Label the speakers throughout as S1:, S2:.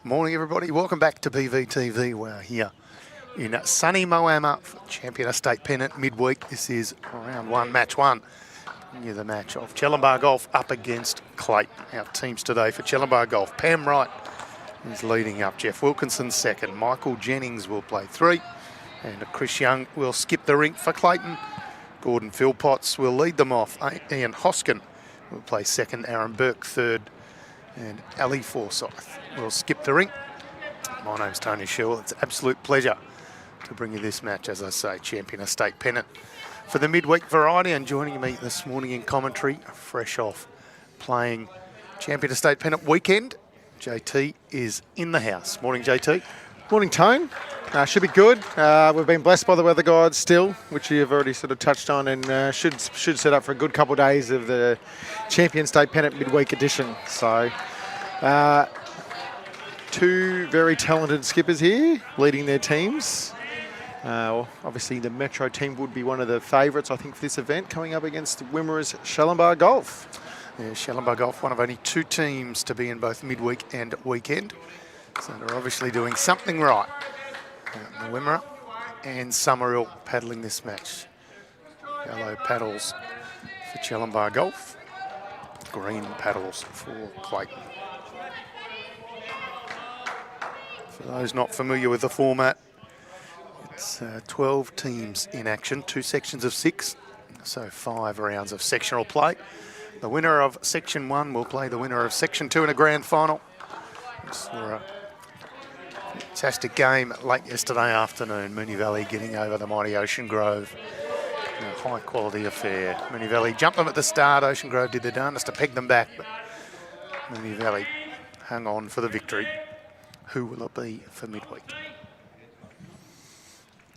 S1: Morning, everybody. Welcome back to BVTV. We're here in sunny Moama for Champion Estate Pennant Midweek. This is round one, match one. Bring you the match of CHALAMBAR Golf up against Clayton. Our teams today for CHALAMBAR Golf. Pam Wright is leading up. Jeff Wilkinson second. Michael Jennings will play three. And Chris Young will skip the rink for Clayton. Gordon Philpotts will lead them off. Ian Hoskin will play second. Aaron Burke third. And Ali Forsyth will skip the rink. My name's Tony Sherwell. It's an absolute pleasure to bring you this match, as I say, Champion Estate Pennant for the midweek variety. And joining me this morning in commentary, fresh off playing Champion Estate Pennant weekend, JT is in the house. Morning, JT.
S2: Morning, Tone. Should be good. We've been blessed by the weather gods still, which you've already sort of touched on, and should set up for a good couple of days of the Champion Estate Pennant midweek edition. So, two very talented skippers here leading their teams. Obviously, the Metro team would be one of the favourites, I think, for this event, coming up against Wimmera's CHALAMBAR Golf.
S1: Yeah, CHALAMBAR Golf, one of only two teams to be in both midweek and weekend. So they're obviously doing something right. The Wimmera and Summerhill paddling this match. Yellow paddles for CHALAMBAR Golf, green paddles for Clayton. For those not familiar with the format, it's 12 teams in action, two sections of 6, so 5 rounds of sectional play. The winner of Section 1 will play the winner of Section 2 in a grand final. Saw a fantastic game late yesterday afternoon. Moonee Valley getting over the mighty Ocean Grove. A high quality affair. Moonee Valley jumped them at the start. Ocean Grove did their darndest to peg them back, but Moonee Valley hung on for the victory. Who will it be for midweek?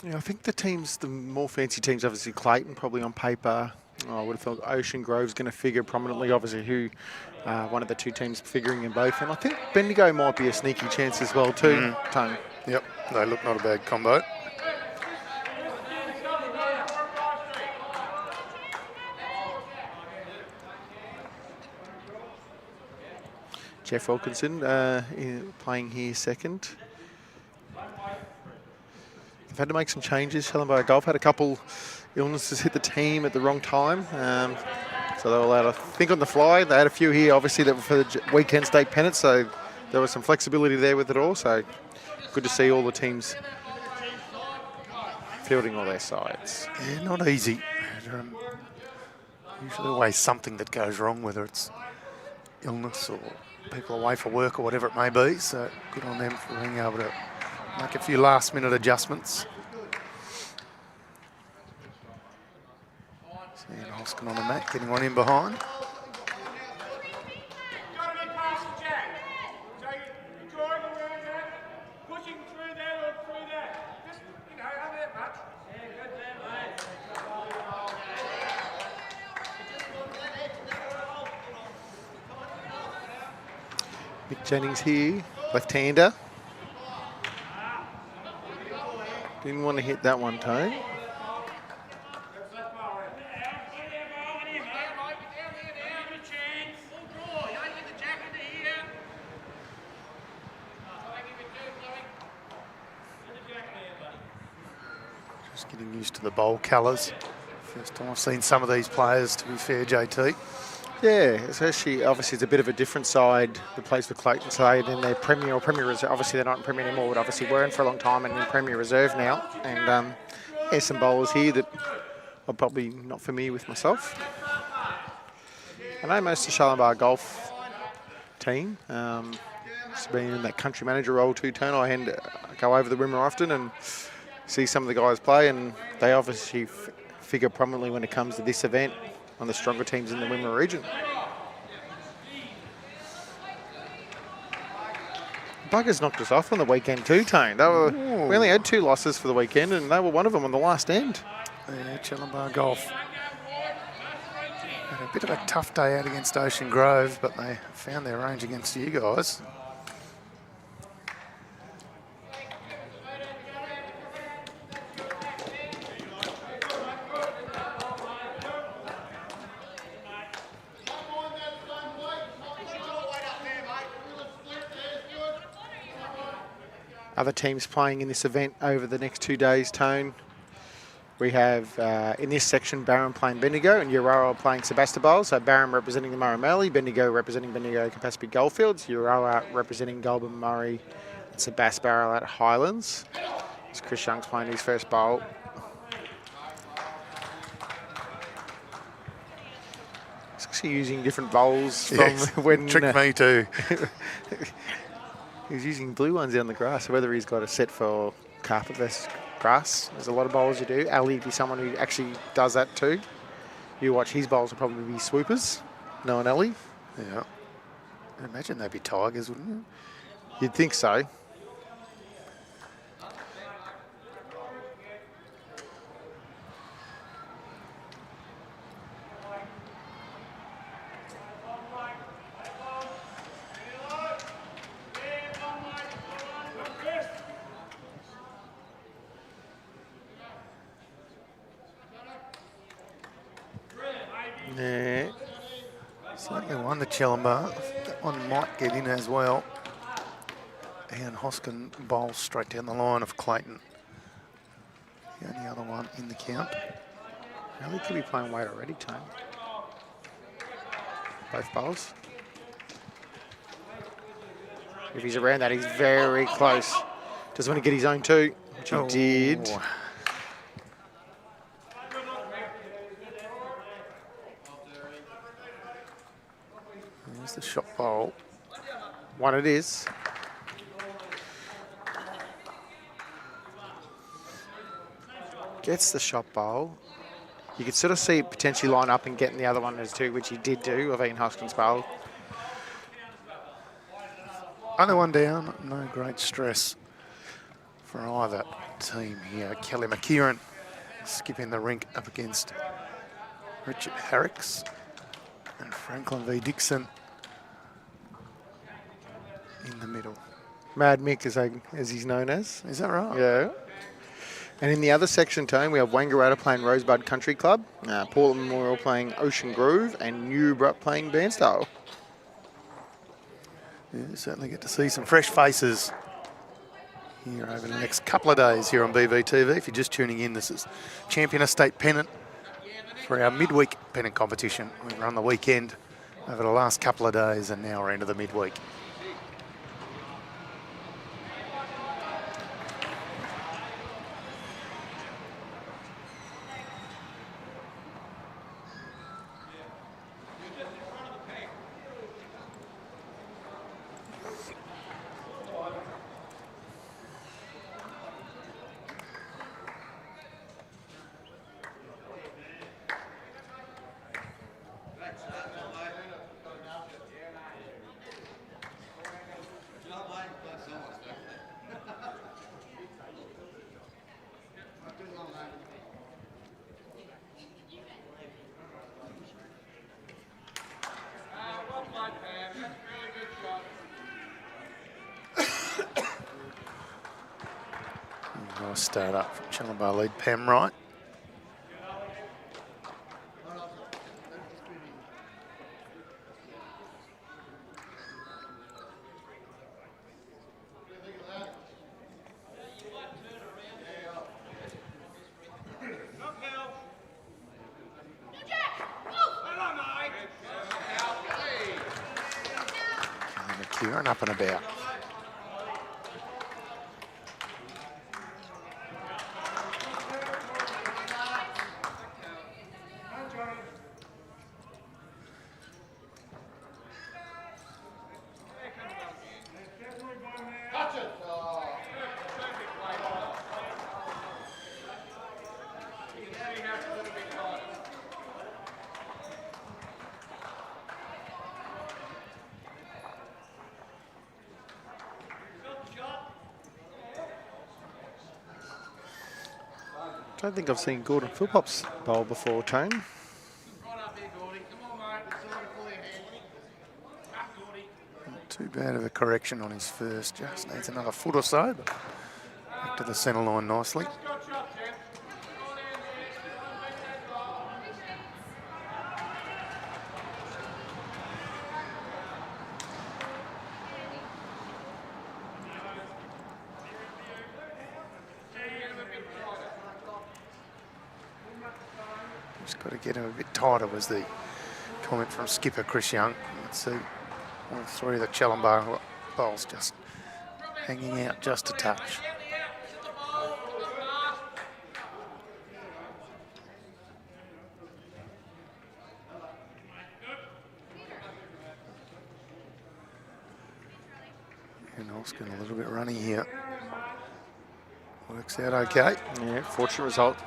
S2: Yeah, I think the more fancy teams, obviously Clayton, probably on paper. I would have thought Ocean Grove's going to figure prominently, obviously, one of the two teams figuring in both. And I think Bendigo might be a sneaky chance as well too, Tone.
S1: Yep, they look not a bad combo.
S2: Jeff Wilkinson playing here second. They've had to make some changes. CHALAMBAR Golf had a couple illnesses hit the team at the wrong time. So they were allowed to think on the fly. They had a few here, obviously, that were for the weekend state pennant, so there was some flexibility there with it all. So good to see all the teams fielding all their sides.
S1: Yeah, not easy. Usually always something that goes wrong, whether it's illness or people away for work or whatever it may be. So good on them for being able to make a few last-minute adjustments. And Hoskin on the mat, getting one in behind.
S2: Mick Jennings here, left-hander. Didn't want to hit that one, Tone.
S1: Just getting used to the bowl colours. First time I've seen some of these players, to be fair, JT.
S2: Yeah, especially obviously it's a bit of a different side that plays for Clayton today than their Premier or Premier Reserve. Obviously they're not in Premier anymore, but obviously were in for a long time and in Premier Reserve now. And there's some bowlers here that I'm probably not familiar with myself. I know most of the CHALAMBAR Golf team. Just been in that country manager role too, Tone. I go over the Wimmera often and see some of the guys play, and they obviously figure prominently when it comes to this event on the stronger teams in the Wimmera region. Buggers knocked us off on the weekend too, Tone. We only had 2 losses for the weekend, and they were one of them on the last end.
S1: Yeah, CHALAMBAR Golf had a bit of a tough day out against Ocean Grove, but they found their range against you guys.
S2: other teams playing in this event over the next 2 days, Tone. We have, in this section, Barron playing Bendigo and Euroa playing Sebastopol. So Barron representing the Murray-Murray, Bendigo representing Bendigo Campaspe Goldfields, Euroa representing Goulburn Murray and Sebastopol at Highlands. As Chris Young's playing his first bowl. He's actually using different bowls from when...
S1: Tricked me too.
S2: He's using blue ones down the grass, so whether he's got a set for carpet versus grass. There's a lot of bowls you do. Ali would be someone who actually does that too. You watch his bowls will probably be swoopers, knowing Ali.
S1: Yeah. I imagine they'd be tigers, wouldn't you?
S2: You'd think so.
S1: Yeah. Certainly won the CHALAMBAR. That one might get in as well. Ian Hoskin bowls straight down the line of Clayton. The only other one in the count.
S2: Ali could be playing weight already, Tone. Both bowls. If he's around that, he's very close. Doesn't want to get his own too, which he did.
S1: There's the shot bowl.
S2: One it is. Gets the shot bowl. You could sort of see it potentially line up and getting the other one as two, which he did do of Ian Hoskin's bowl.
S1: Only one down, no great stress for either team here. Kelly McKieran skipping the rink up against Richard Harricks and Franklin V. Dixon in the middle.
S2: Mad Mick, as he's known as.
S1: Is that right?
S2: Yeah. And in the other section, Tone, we have Wangaratta playing Rosebud Country Club, Portland Memorial playing Ocean Grove, and Newbrook playing Bairnsdale.
S1: Yeah, certainly get to see some fresh faces here over the next couple of days here on BVTV. If you're just tuning in, this is Champion Estate Pennant for our midweek pennant competition. We run the weekend over the last couple of days and now we're into the midweek. Nice start up from CHALAMBAR lead Pam Wright. McKieran up and about.
S2: I don't think I've seen Gordon Philpop's bowl before, Tone.
S1: Not too bad of a correction on his first, just needs another foot or so, but back to the centre line nicely. Just got to get him a bit tighter was the comment from skipper Chris Young. Let's see, all three of the CHALAMBAR bowls just hanging out just a touch. And Oscar a little bit runny here. Works out okay.
S2: Yeah, fortunate result.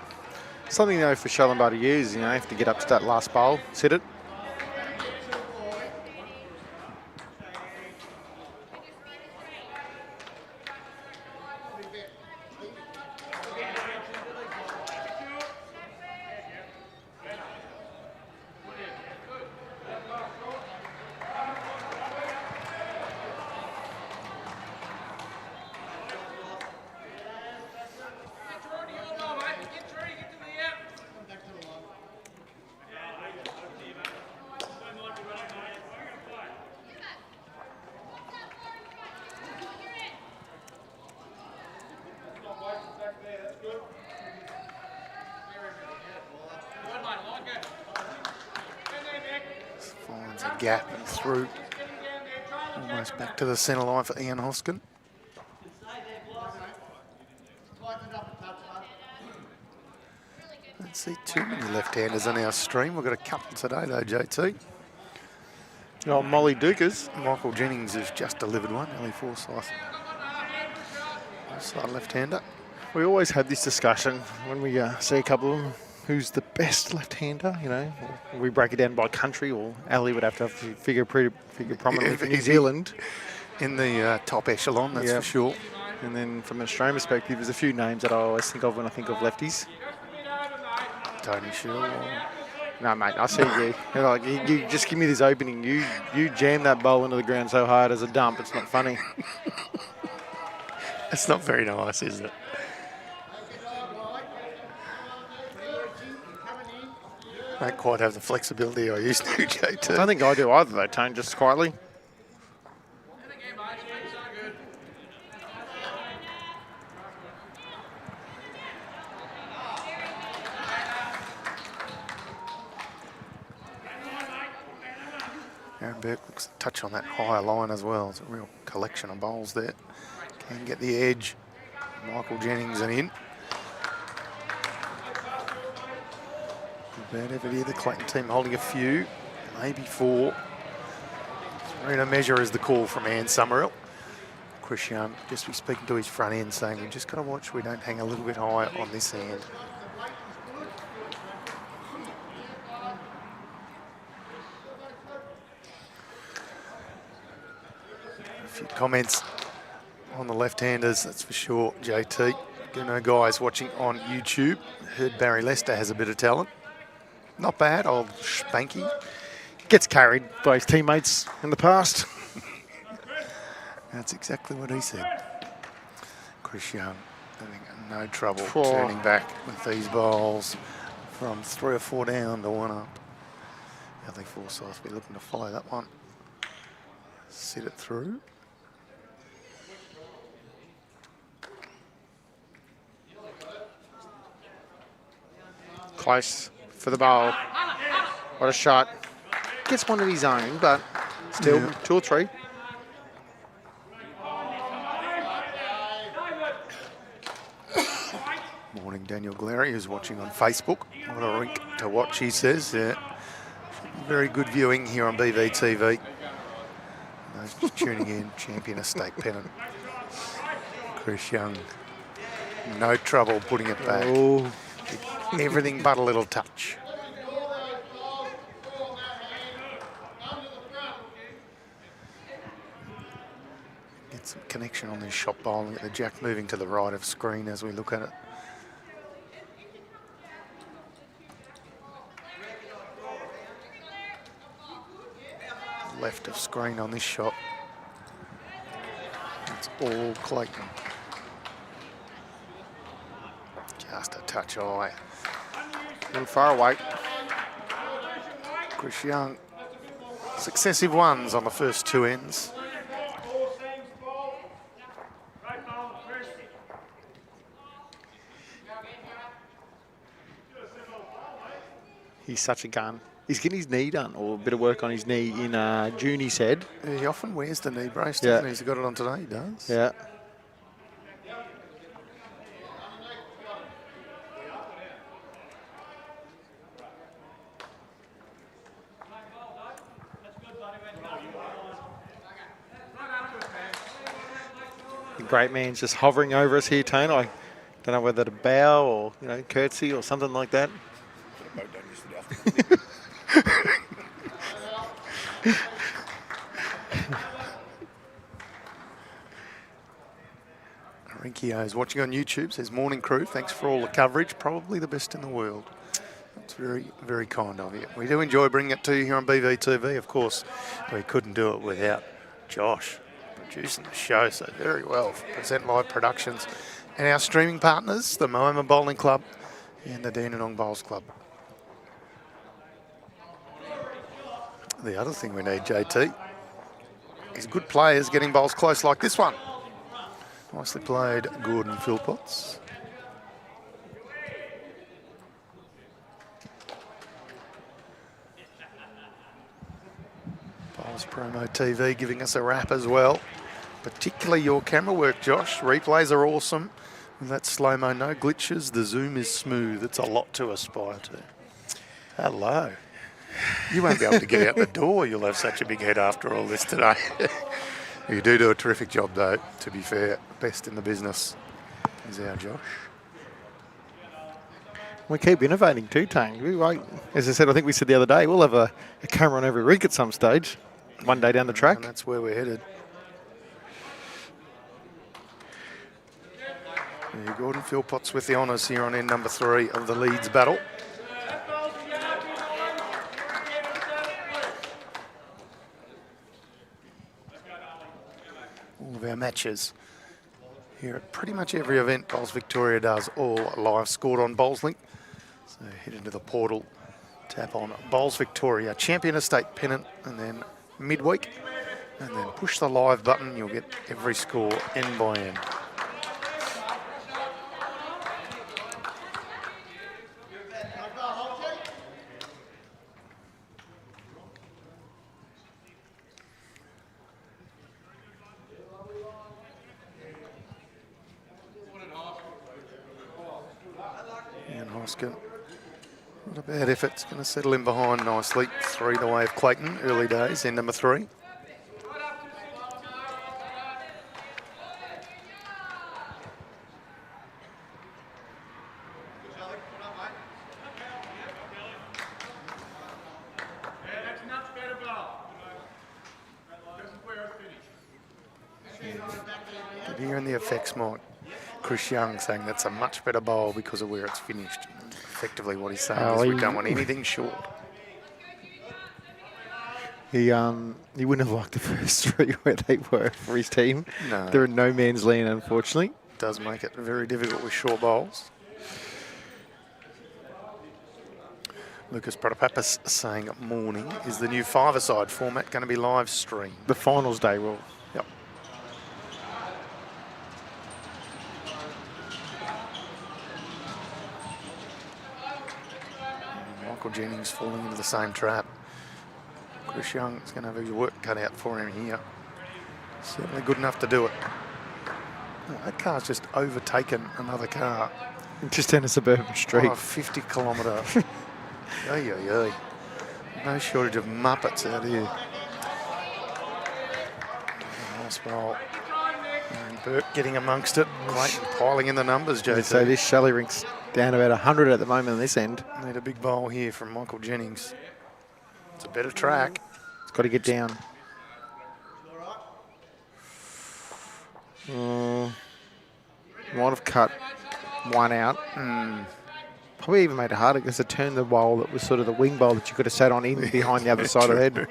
S2: Something though for CHALAMBAR to use, you have to get up to that last bowl, sit it.
S1: Finds a gap and through. Almost back to the centre line for Ian Hoskin. Don't see too many left-handers on our stream. We've got a couple today though, JT.
S2: Oh, Molly Dukers.
S1: Michael Jennings has just delivered one. Ellie Forsyth. Left-hander.
S2: We always have this discussion when we see a couple of them. Who's the best left-hander? You know, we break it down by country, or Ali would have to figure prominently for New Zealand.
S1: In the top echelon, that's for sure.
S2: And then from an Australian perspective, there's a few names that I always think of when I think of lefties.
S1: Tony Shield.
S2: No, mate, I see you. You're like, you just give me this opening. You jam that bowl into the ground so hard as a dump, it's not funny.
S1: It's not very nice, is it? I don't quite have the flexibility I used to, JT.
S2: I don't think I do either, though, Tone, just quietly.
S1: Aaron Burke looks to touch on that higher line as well. It's a real collection of bowls there. Can get the edge. Michael Jennings and in. Bad effort here, the Clayton team holding a few, maybe four. Arena measure is the call from Ann Summerall. Chris Young just be speaking to his front end saying we've just got to watch we don't hang a little bit higher on this hand. A few comments on the left-handers, that's for sure, JT. You know, guys watching on YouTube, heard Barry Lester has a bit of talent. Not bad, old Spanky.
S2: Gets carried by his teammates in the past.
S1: That's exactly what he said. Chris Young having no trouble turning back with these bowls from 3 or 4 down to 1 up. Ellie Forsyth will be looking to follow that one. Sit it through.
S2: Close for the bowl. What a shot. Gets one of his own, but still 2 or 3.
S1: Morning, Daniel Glary, who's watching on Facebook. What a rink to watch, he says. Very good viewing here on BVTV. Those just tuning in, champion of state pennant. Chris Young, no trouble putting it back.
S2: Oh.
S1: Everything but a little touch. Get some connection on this shot bowl and get the jack moving to the right of screen as we look at it. Left of screen on this shot. It's all Clayton. Just a touch high.
S2: And far away.
S1: Chris Young, successive ones on the first 2 ends.
S2: He's such a gun. He's getting his knee done, or a bit of work on his knee in June, he said.
S1: He often wears the knee brace, doesn't he? He's got it on today, he does.
S2: Yeah. The great man's just hovering over us here, Tone. I don't know whether to bow or, you know, curtsy or something like that.
S1: Rinkio is watching on YouTube, says, morning crew, thanks for all the coverage, probably the best in the world. That's very, very kind of you. We do enjoy bringing it to you here on BVTV, of course. We couldn't do it without Josh producing the show so very well for Present Live Productions. And our streaming partners, the Moama Bowling Club and the Dandenong Bowls Club. The other thing we need, JT, is good players getting bowls close like this one. Nicely played, Gordon Philpotts. Bowls Promo TV giving us a wrap as well. Particularly your camera work, Josh. Replays are awesome. And that slow-mo, no glitches. The zoom is smooth. It's a lot to aspire to. Hello. You won't be able to get out the door. You'll have such a big head after all this today. You do a terrific job, though, to be fair. Best in the business is our Josh.
S2: We keep innovating too, Tang. As I said, I think we said the other day, we'll have a camera on every rink at some stage, one day down the track.
S1: And that's where we're headed. Yeah, Gordon Philpotts with the honours here on end number 3 of the Leeds battle. All of our matches here at pretty much every event Bowls Victoria does, all live scored on BowlsLink. So head into the portal, tap on Bowls Victoria, Champion Estate Pennant, and then Midweek, and then push the live button. You'll get every score end by end. Not a bad effort. It's going to settle in behind nicely. 3 the way of Clayton, early days, end number 3. Good here in the effects mic. Chris Young saying that's a much better bowl because of where it's finished. Effectively what he's saying is we don't want anything short.
S2: He wouldn't have liked the first 3 where they were for his team.
S1: No.
S2: They're in no man's land, unfortunately.
S1: Does make it very difficult with short bowls. Lucas Protopapas saying morning. Is the new 5-a-side format going to be live streamed?
S2: The finals day will.
S1: Yep. Michael Jennings falling into the same trap. Chris Young is going to have his work cut out for him here. Certainly good enough to do it. Oh, that car's just overtaken another car.
S2: Just down a suburban street.
S1: Oh, 50 kilometre. Ay, ay, ay. No shortage of muppets out here. Nice bowl. And Burke getting amongst it. Clayton piling in the numbers, JT.
S2: So this Shelley rink's down about 100 at the moment on this end.
S1: Need a big bowl here from Michael Jennings. It's a better track.
S2: It's got to get down. Might have cut one out. Probably even made it harder because it turned the bowl that was sort of the wing bowl that you could have sat on in behind the other side of the head.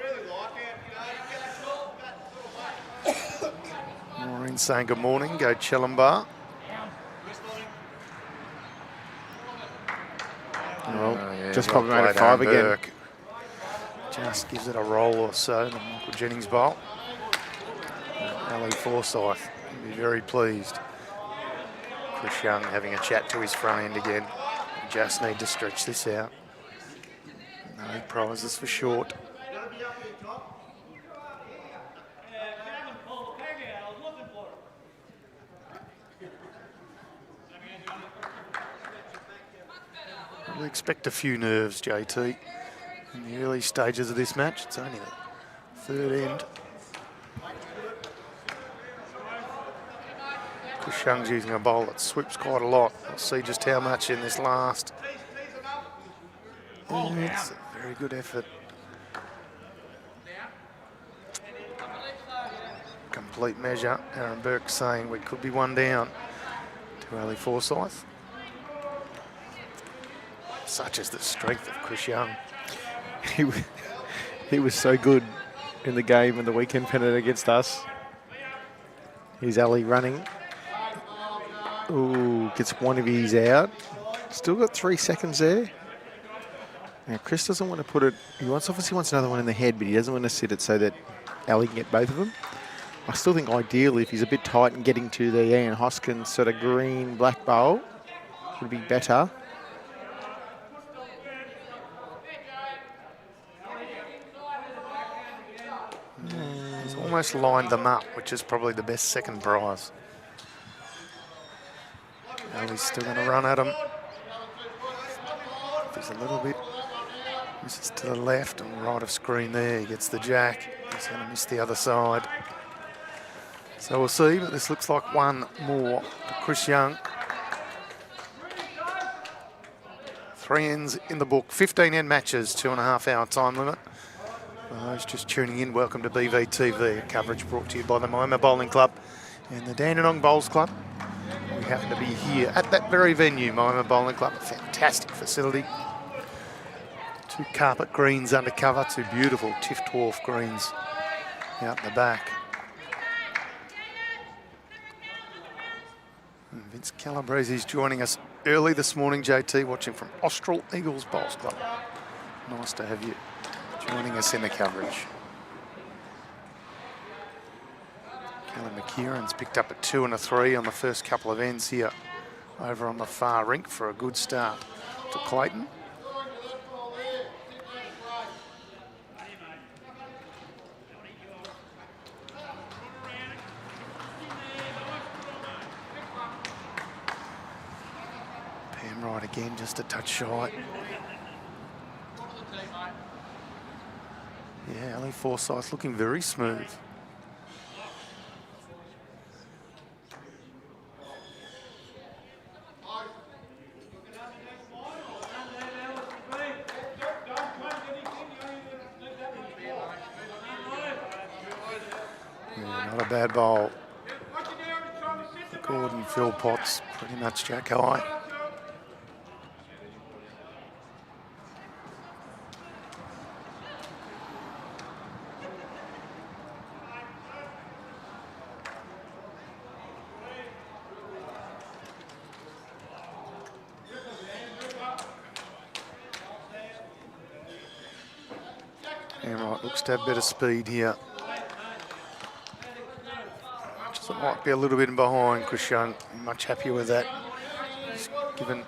S1: Maureen saying good morning. Go CHALAMBAR.
S2: Well,
S1: Yeah,
S2: just
S1: well
S2: probably made it
S1: played,
S2: 5 again.
S1: Burke. Just gives it a roll or so. The Michael Jennings bowl. Ali Forsyth will be very pleased. Chris Young having a chat to his front end again. Just need to stretch this out. No prizes for short. We expect a few nerves, JT, in the early stages of this match. It's only the third end. Chris Young's using a bowl that sweeps quite a lot. We'll see just how much in this last. It's a very good effort. Complete measure. Aaron Burke saying we could be one down to Ali Forsyth. Such is the strength of Chris Young.
S2: He was so good in the game in the weekend, Pennant, against us. Here's Ali running. Ooh, gets one of his out. Still got 3 seconds there. Now, Chris doesn't want to put it... He obviously wants another one in the head, but he doesn't want to sit it so that Ali can get both of them. I still think ideally if he's a bit tight and getting to the Ian Hoskins sort of green-black bowl would be better.
S1: He's almost lined them up, which is probably the best second prize. Ali's still going to run at him. There's a little bit. Misses to the left and right of screen there. He gets the jack. He's going to miss the other side. So we'll see, but this looks like one more for Chris Young. 3 ends in the book, 15 end matches, 2.5 hour time limit. For those just tuning in, welcome to BVTV, coverage brought to you by the Moama Bowling Club and the Dandenong Bowls Club. We happen to be here at that very venue, Moama Bowling Club, a fantastic facility. 2 carpet greens under cover, 2 beautiful Tiff Dwarf greens out in the back. And Vince Calabresi's joining us early this morning, JT, watching from Austral Eagles Bowls Club. Nice to have you joining us in the coverage. Kelly McKieran's picked up a 2 and a 3 on the first couple of ends here over on the far rink for a good start to Clayton. Pam right again, just a touch shy. Yeah, Ali Forsyth looking very smooth. Not a bad bowl. Gordon Philpott's pretty much jack high. Amrite looks to have better speed here. Just it might be a little bit behind. Chris Young, much happier with that. He's given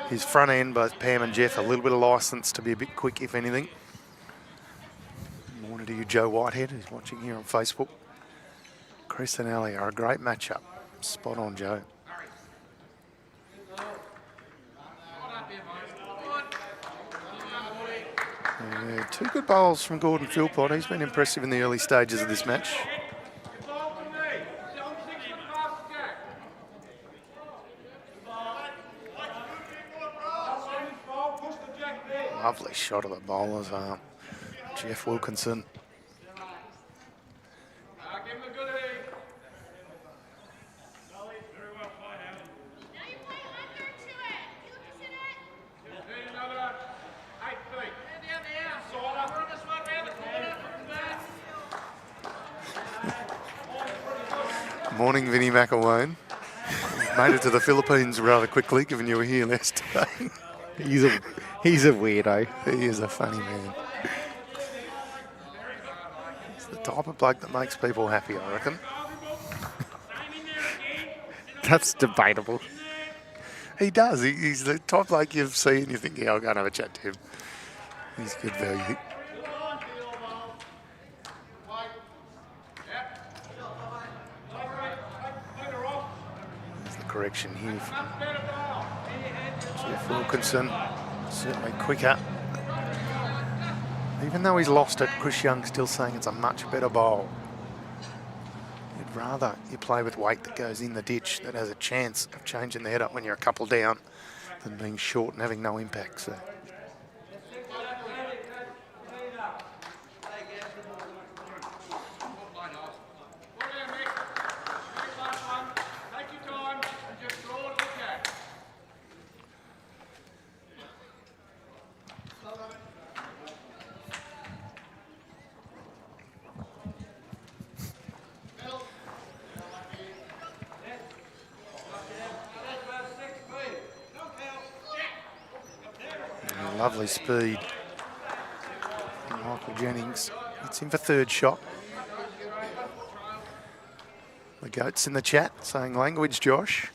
S1: his front end, both Pam and Jeff, a little bit of licence to be a bit quick, if anything. Morning to you, Joe Whitehead, who's watching here on Facebook. Chris and Ali are a great matchup. Spot on, Joe. Yeah, 2 good bowls from Gordon Philpott. He's been impressive in the early stages of this match. Lovely shot of the bowler's arm. Jeff Wilkinson. Morning, Vinnie McElwain. Made it to the Philippines rather quickly, given you were here yesterday.
S2: He's a weirdo.
S1: He is a funny man. He's the type of bloke that makes people happy, I reckon.
S2: That's debatable.
S1: He does. He's the type of bloke you see and you think, yeah, I'll go and have a chat to him. He's good value. There's the correction here from Jeff Wilkinson. Certainly quicker. Even though he's lost it, Chris Young's still saying it's a much better bowl. You'd rather you play with weight that goes in the ditch that has a chance of changing the head up when you're a couple down than being short and having no impact. So. Lovely speed. Michael Jennings. It's in for third shot. The goat's in the chat saying language, Josh.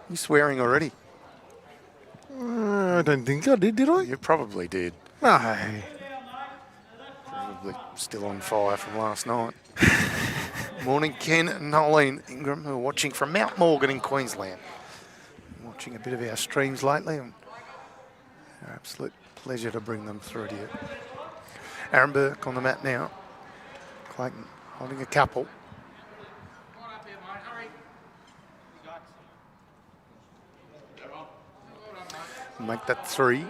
S1: You swearing already?
S2: I don't think I did I?
S1: You probably did.
S2: No.
S1: Probably still on fire from last night. Morning, Ken and Nolene Ingram, who are watching from Mount Morgan in Queensland. Watching a bit of our streams lately. And our absolute pleasure to bring them through to you. Aaron Burke on the mat now. Clayton holding a couple. Make that 3.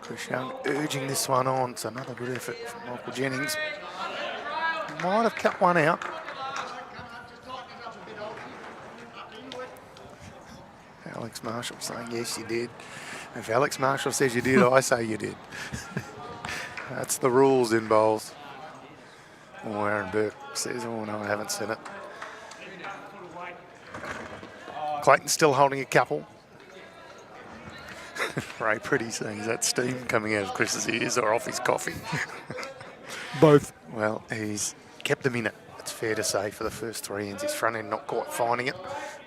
S1: Chris Young urging this one on. It's another good effort from Michael Jennings. Might have cut one out. Alex Marshall saying, yes, you did. If Alex Marshall says you did, I say you did. That's the rules in bowls. Oh, Aaron Burke says, oh, no, I haven't seen it. Clayton still holding a couple. Ray Pretty saying, is that steam coming out of Chris's ears or off his coffee?
S2: Both.
S1: Well, he's kept them in it, it's fair to say, for the first 3 ends. His front end not quite finding it.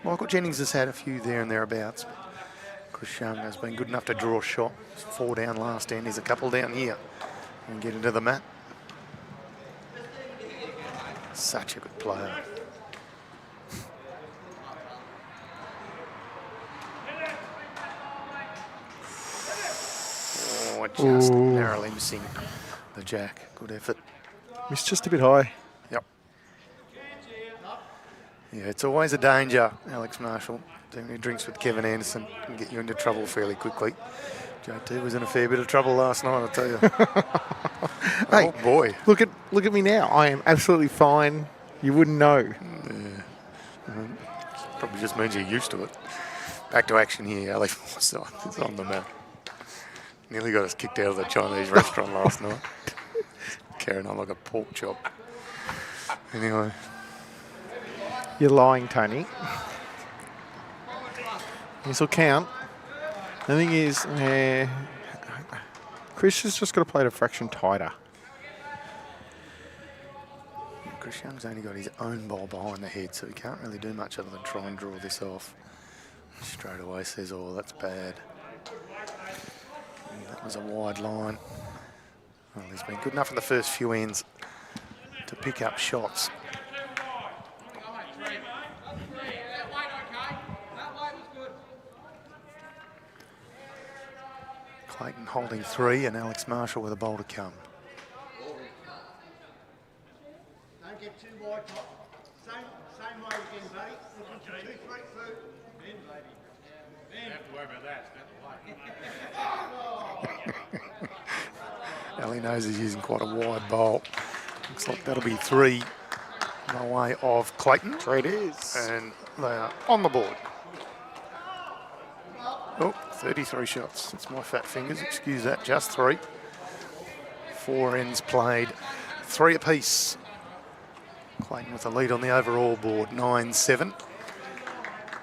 S1: Michael Jennings has had a few there and thereabouts. Chris Young has been good enough to draw a shot. 4 down last end. He's a couple down here and get into the mat. Such a good player. Oh, just narrowly missing the jack. Good effort.
S2: Missed just a bit high.
S1: Yep. Yeah, it's always a danger, Alex Marshall. Too many drinks with Kevin Anderson can get you into trouble fairly quickly. JT was in a fair bit of trouble last night, I'll tell you.
S2: Hey,
S1: oh boy.
S2: Look at me now. I am absolutely fine. You wouldn't know.
S1: Yeah. Probably just means you're used to it. Back to action here, Alex Forsyth is on the mat. Nearly got us kicked out of the Chinese restaurant last night. Carrying on like a pork chop. Anyway.
S2: You're lying, Tony. This will count. The thing is, Chris has just got to play it a fraction tighter.
S1: Chris Young's only got his own ball behind the head, so he can't really do much other than try and draw this off. Straight away says, oh, that's bad. And that was a wide line. Well, he's been good enough in the first few ends to pick up shots. Clayton holding 3 and Alex Marshall with a bowl to come.
S3: Don't get too wide top. Same way again, buddy. Looking for 2, 3 foot. Ben, baby. Ben. Don't have to worry about that.
S1: Ali knows he's using quite a wide bowl. Looks like that'll be 3 by way of Clayton.
S2: 3 it is.
S1: And they are on the board. Oh, 33 shots. That's my fat fingers. Excuse that. Just 3. 4 ends played. 3 apiece. Clayton with the lead on the overall board, 9-7.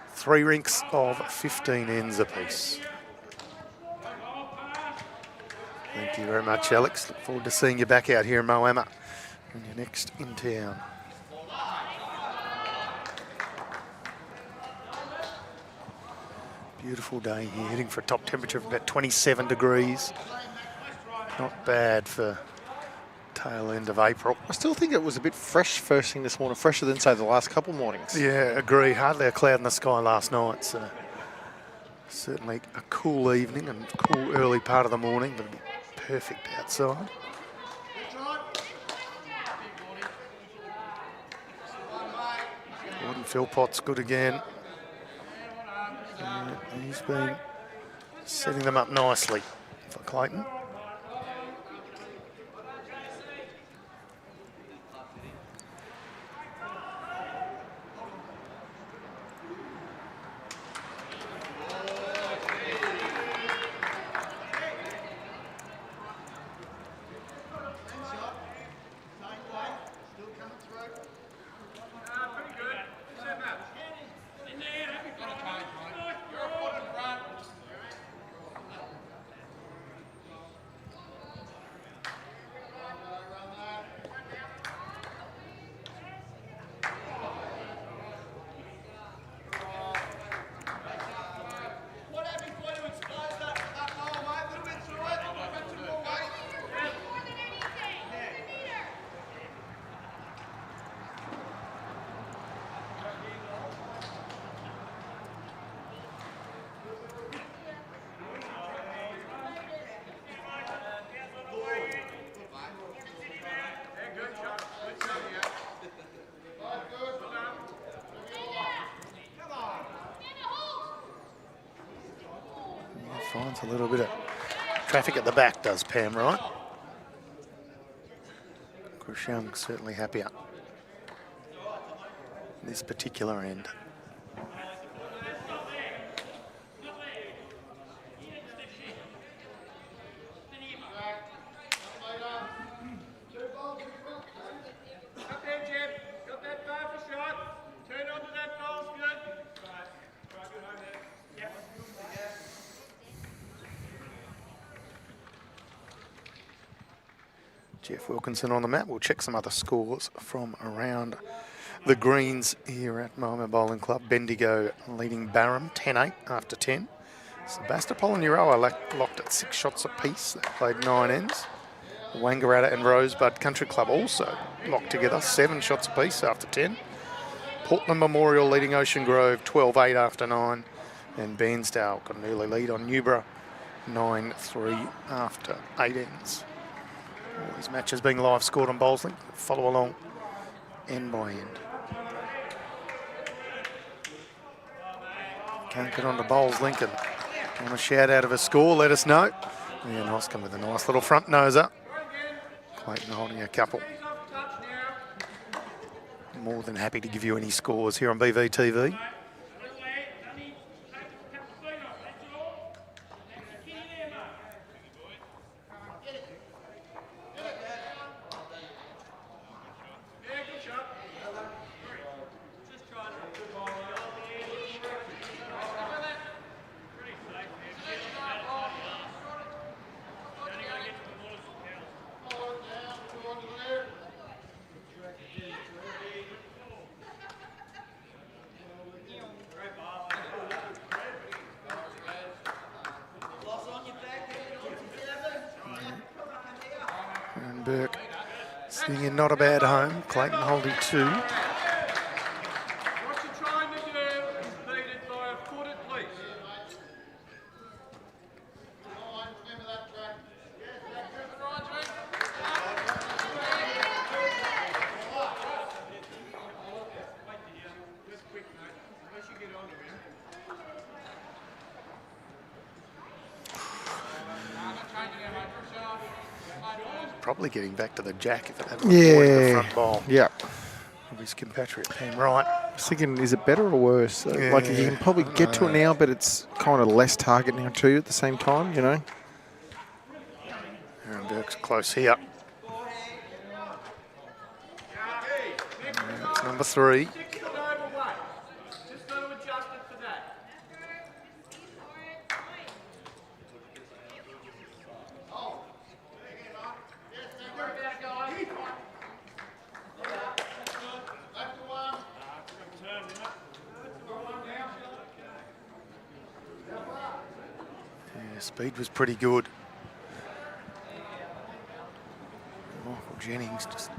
S1: 3 rinks of 15 ends apiece. Thank you very much, Alex. Look forward to seeing you back out here in Moama when you're next in town. Beautiful day here, heading for a top temperature of about 27 degrees. Not bad for tail end of April.
S2: I still think it was a bit fresh first thing this morning, fresher than, say, the last couple mornings.
S1: Yeah, agree. Hardly a cloud in the sky last night, so certainly a cool evening and cool early part of the morning, but it'll be perfect outside. Gordon Philpott's good again. Yeah, he's been setting them up nicely for Clayton. Finds a little bit of traffic at the back, does Pam, right? Young's certainly happier this particular end. Jeff Wilkinson on the mat. We'll check some other scores from around the greens here at Moama Bowling Club. Bendigo leading Barham 10-8 after 10. Sebastopol and Euroa locked at 6 shots apiece. They played 9 ends. Wangaratta and Rosebud Country Club also locked together 7 shots apiece after 10. Portland Memorial leading Ocean Grove 12-8 after 9. And Bairnsdale got an early lead on Newborough 9-3 after 8 ends. All these matches being live scored on Bowlslink. Follow along end by end. Can't get on to Bowlslink and want a shout out of a score, let us know. Yeah, Noscombe with a nice little front noser. Clayton holding a couple. More than happy to give you any scores here on BVTV. Burke sitting in not a bad home. Clayton holding 2.
S3: What you're trying to do is beat it by a foot at least.
S1: Probably getting back to the jack if it hadn't avoided the front bowl.
S2: Yeah.
S1: Of his compatriot Pam Wright.
S2: I was thinking, is it better or worse?
S1: Yeah,
S2: Like, you can probably get to it now, but it's kind of less target now too at the same time, you know?
S1: Aaron Burke's close here. Box number 3. Yeah, speed was pretty good. Michael Jennings just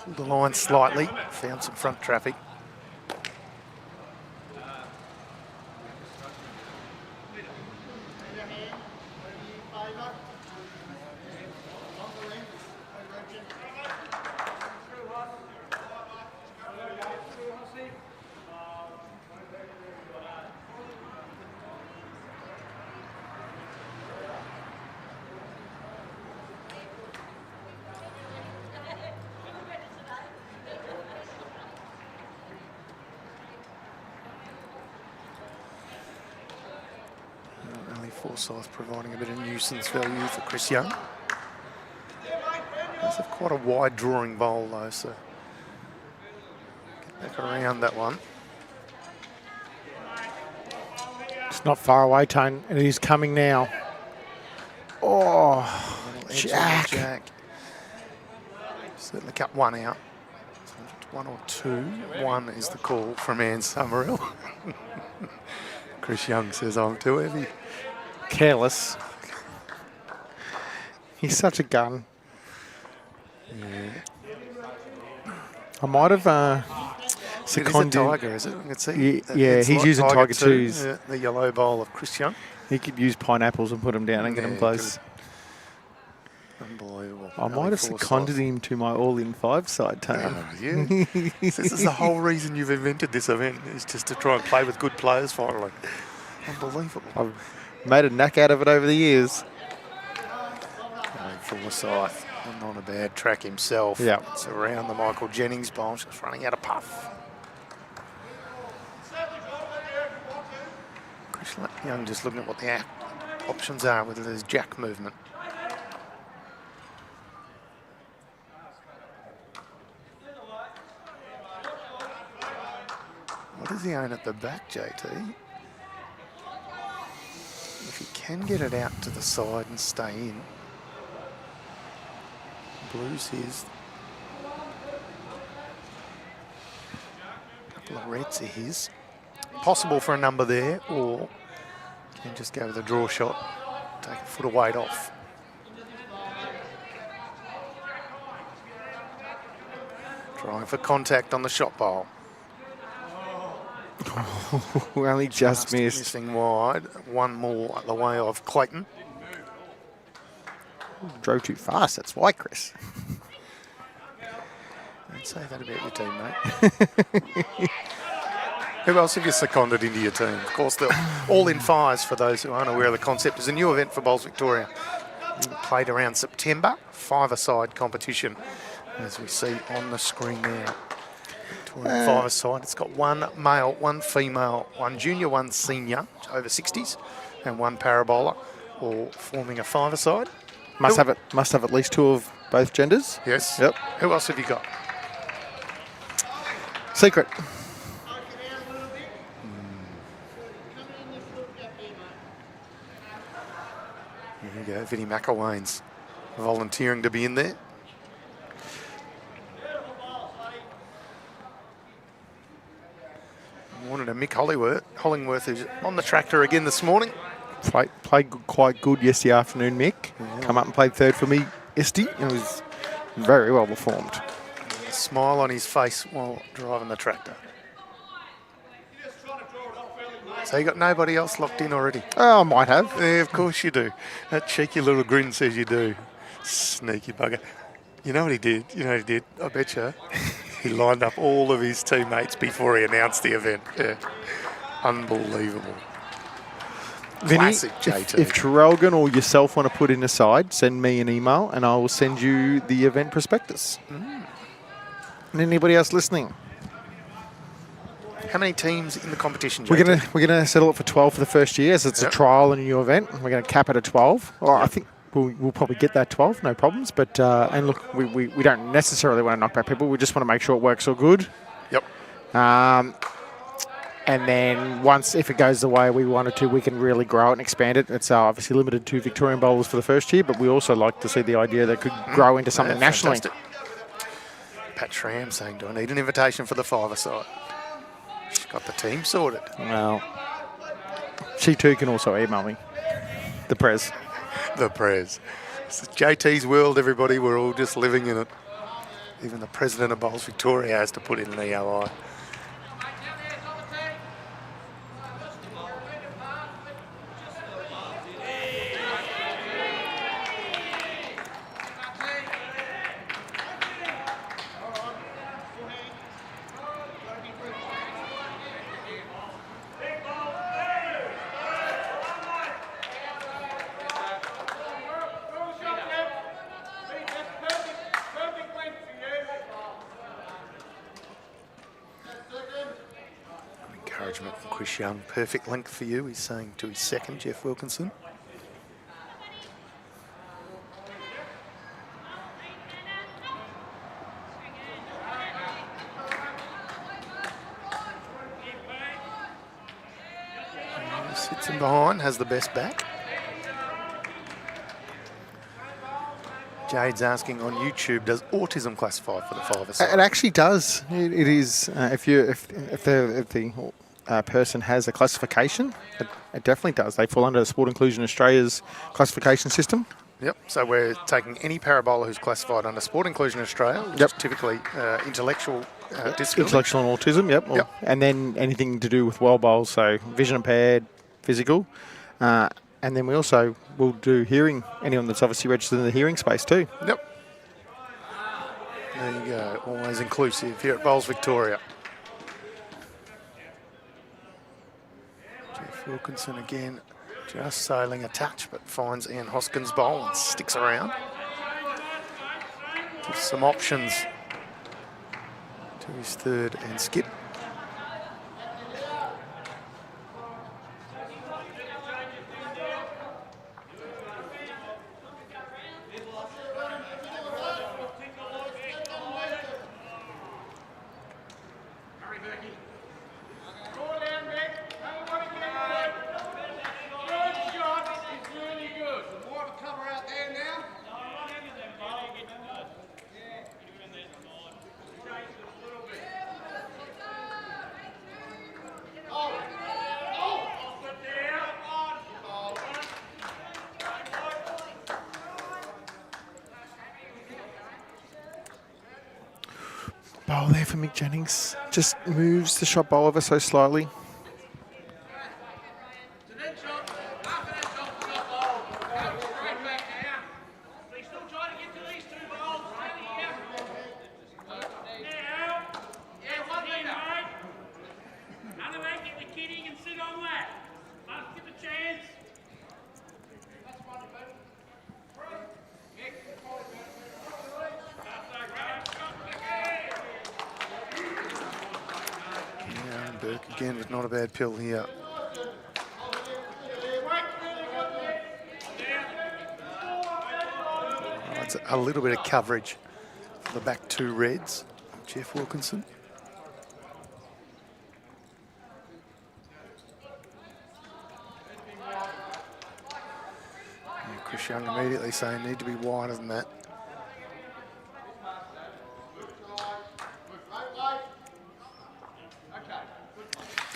S1: pulled the line slightly, found some front traffic. Forsyth providing a bit of nuisance value for Chris Young. That's quite a wide drawing bowl though, so get back around that one.
S2: It's not far away, Tone, and he's coming now. Oh, Jack.
S1: Certainly cut one out. So it's 1 or 2. 1 is the call from Anne Summerall. Chris Young says I'm too heavy.
S2: Careless. He's such a gun.
S1: Yeah.
S2: I might have
S1: seconded. It is a Tiger, is it? I can see.
S2: Yeah, he's
S1: like
S2: using Tiger 2s.
S1: Yeah, the yellow bowl of Chris Young.
S2: He could use pineapples and put them down and get them close.
S1: Unbelievable.
S2: I might have seconded him to my all-in 5 side, Tone.
S1: Yeah. This is the whole reason you've invented this event, is just to try and play with good players finally. Unbelievable.
S2: I've made a knack out of it over the years.
S1: Forsyth, not a bad track himself.
S2: Yeah.
S1: It's around the Michael Jennings bowl, just running out of puff. Chris Young just looking at what the options are with his jack movement. What does he own at the back, JT? If he can get it out to the side and stay in. Blues his. A couple of reds are his. Possible for a number there, or can just go with a draw shot, take a foot of weight off. Trying for contact on the shot bowl.
S2: Only just missed.
S1: Missing wide. One more at the way of Clayton.
S2: Drove too fast, that's why, Chris.
S1: Don't say that about your team, mate. Who else have you seconded into your team? Of course, the all-in 5s, for those who aren't aware of the concept, is a new event for Bowls Victoria. Played around September, 5-a-side competition, as we see on the screen now. 5-a-side. It's got 1 male, 1 female, 1 junior, 1 senior, over 60s, and 1 parabola, all forming a 5-a-side.
S2: Must have at least 2 of both genders.
S1: Yes.
S2: Yep.
S1: Who else have you got?
S2: Secret.
S1: Here we go. Vinnie McElwain's volunteering to be in there. Wanted a Mick Hollingworth, who's on the tractor again this morning.
S2: Played quite good yesterday afternoon, Mick. Yeah. Come up and played third for me yesterday, and was very well performed.
S1: A smile on his face while driving the tractor. So you got nobody else locked in already?
S2: Oh, I might have.
S1: Yeah, of course you do. That cheeky little grin says you do. Sneaky bugger. You know what he did? I bet you. He lined up all of his teammates before he announced the event. Yeah. Unbelievable.
S2: Vinny,
S1: Classic JT.
S2: if Traralgon or yourself want to put in a side, send me an email and I will send you the event prospectus. And anybody else listening?
S1: How many teams in the competition,
S2: JT? We're gonna settle it for 12 for the first year, as it's a trial and a new event. We're going to cap it at 12. Well, I think we'll probably get that 12, no problems. But and look, we don't necessarily want to knock back people. We just want to make sure it works all good.
S1: Yep.
S2: And then once, if it goes the way we wanted to, we can really grow it and expand it. It's obviously limited to Victorian bowlers for the first year, but we also like to see the idea that could grow into something nationally.
S1: Fantastic. Pat Schramm saying, do I need an invitation for the five-a-side? She's got the team sorted.
S2: Well, she too can also email me. The Prez.
S1: The Prez. It's JT's world, everybody. We're all just living in it. Even the president of Bowls Victoria has to put in an EOI. Encouragement from Chris Young. Perfect length for you, he's saying to his second, Jeff Wilkinson. Sits in behind, has the best back. Jade's asking on YouTube, does autism classify for the five-a-side?
S2: It actually does. It is. If the person has a classification, it definitely does. They fall under Sport Inclusion Australia's classification system.
S1: Yep, so we're taking any parabola who's classified under Sport Inclusion Australia, which is typically intellectual disability.
S2: Intellectual and autism, yep.
S1: Yep.
S2: And then anything to do with well bowls, so vision impaired, physical. And then we also will do hearing, anyone that's obviously registered in the hearing space too.
S1: Yep. There you go, always inclusive here at Bowls Victoria. Jeff Wilkinson again, just sailing a touch, but finds Ian Hoskins' bowl and sticks around. Gives some options to his third and skip.
S2: Bowl there for Mick Jennings. Just moves the shot bowl ever so slightly.
S1: Again, with not a bad pill here. Oh, it's a little bit of coverage for the back two Reds. Jeff Wilkinson. And Chris Young immediately saying need to be wider than that.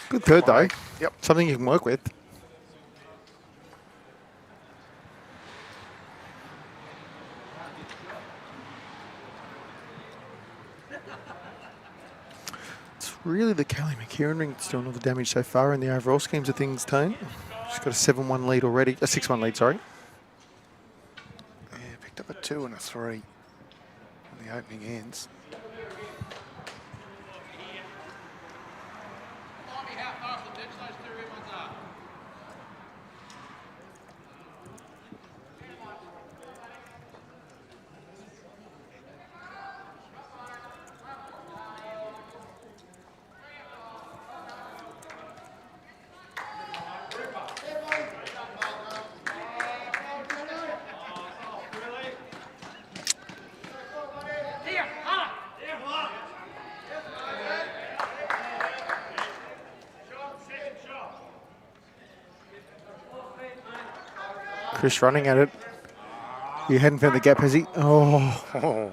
S2: Good third though.
S1: Yep.
S2: Something you can work with. It's really the Kelly McKieran ring that's doing all the damage so far in the overall schemes of things, Tone. She's got a 7-1 lead already. A 6-1 lead, sorry.
S1: Yeah, picked up a 2 and a 3 in the opening ends.
S2: Chris running at it. He hadn't found the gap, has he? Oh.
S1: Oh.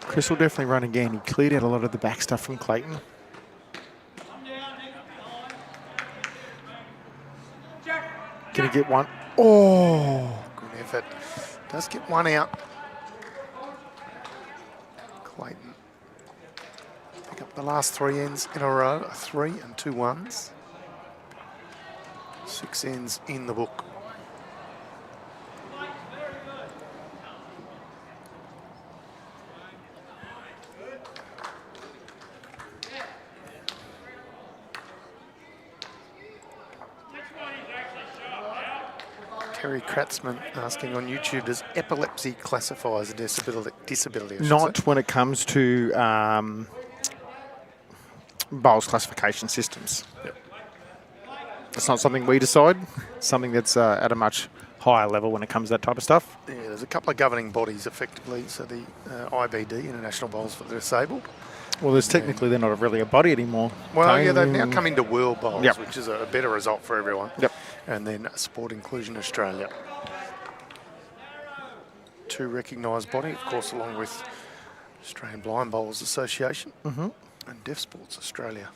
S2: Chris will definitely run again. He cleared out a lot of the back stuff from Clayton. Can he get one? Oh!
S1: Good effort. Does get one out. Clayton. Pick up the last 3 ends in a row. 3 and 2 ones. 6 ends in the book. Terry Kratzman asking on YouTube, does epilepsy classify as a disability?
S2: Not when it comes to bowls classification systems.
S1: Yep.
S2: It's not something we decide. It's something that's at a much higher level when it comes to that type of stuff.
S1: Yeah, there's a couple of governing bodies effectively. So the IBD, International Bowls for the Disabled.
S2: Well, there's technically they're not really a body anymore.
S1: Well, yeah, they've now come into World Bowls,
S2: Yep.
S1: which is a better result for everyone.
S2: Yep.
S1: And then Sport Inclusion Australia. 2 recognised body, of course, along with Australian Blind Bowls Association and Deaf Sports Australia.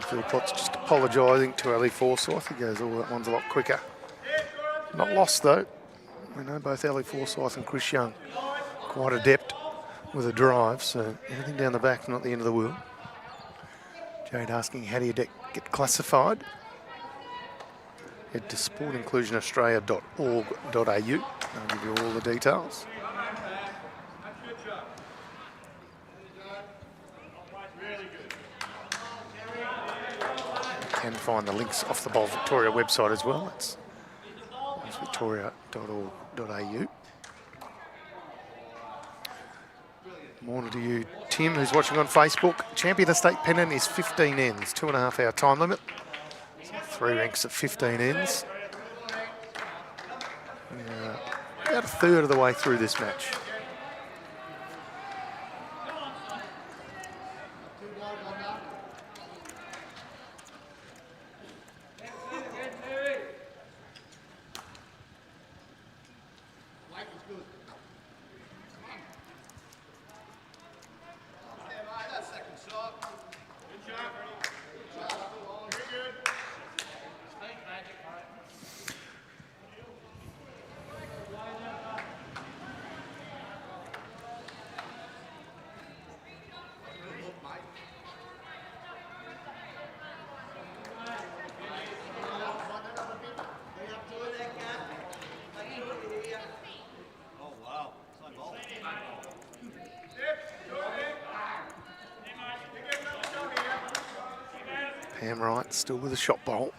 S1: Phil Potts just apologising to Ellie Forsyth. He goes, oh, that one's a lot quicker. Not lost, though. We know both Ellie Forsyth and Chris Young quite adept with a drive, so anything down the back, not the end of the world. Jade asking, how do you get classified? Head to sportinclusionaustralia.org.au. I'll give you all the details. You can find the links off the Bowl Victoria website as well. It's victoria.org.au. Morning to you, Tim, who's watching on Facebook. Champion of State Pennant is 15 ends, 2.5 hour time limit. So 3 ranks at 15 ends. About a third of the way through this match. Pam Wright still with a shot bowl.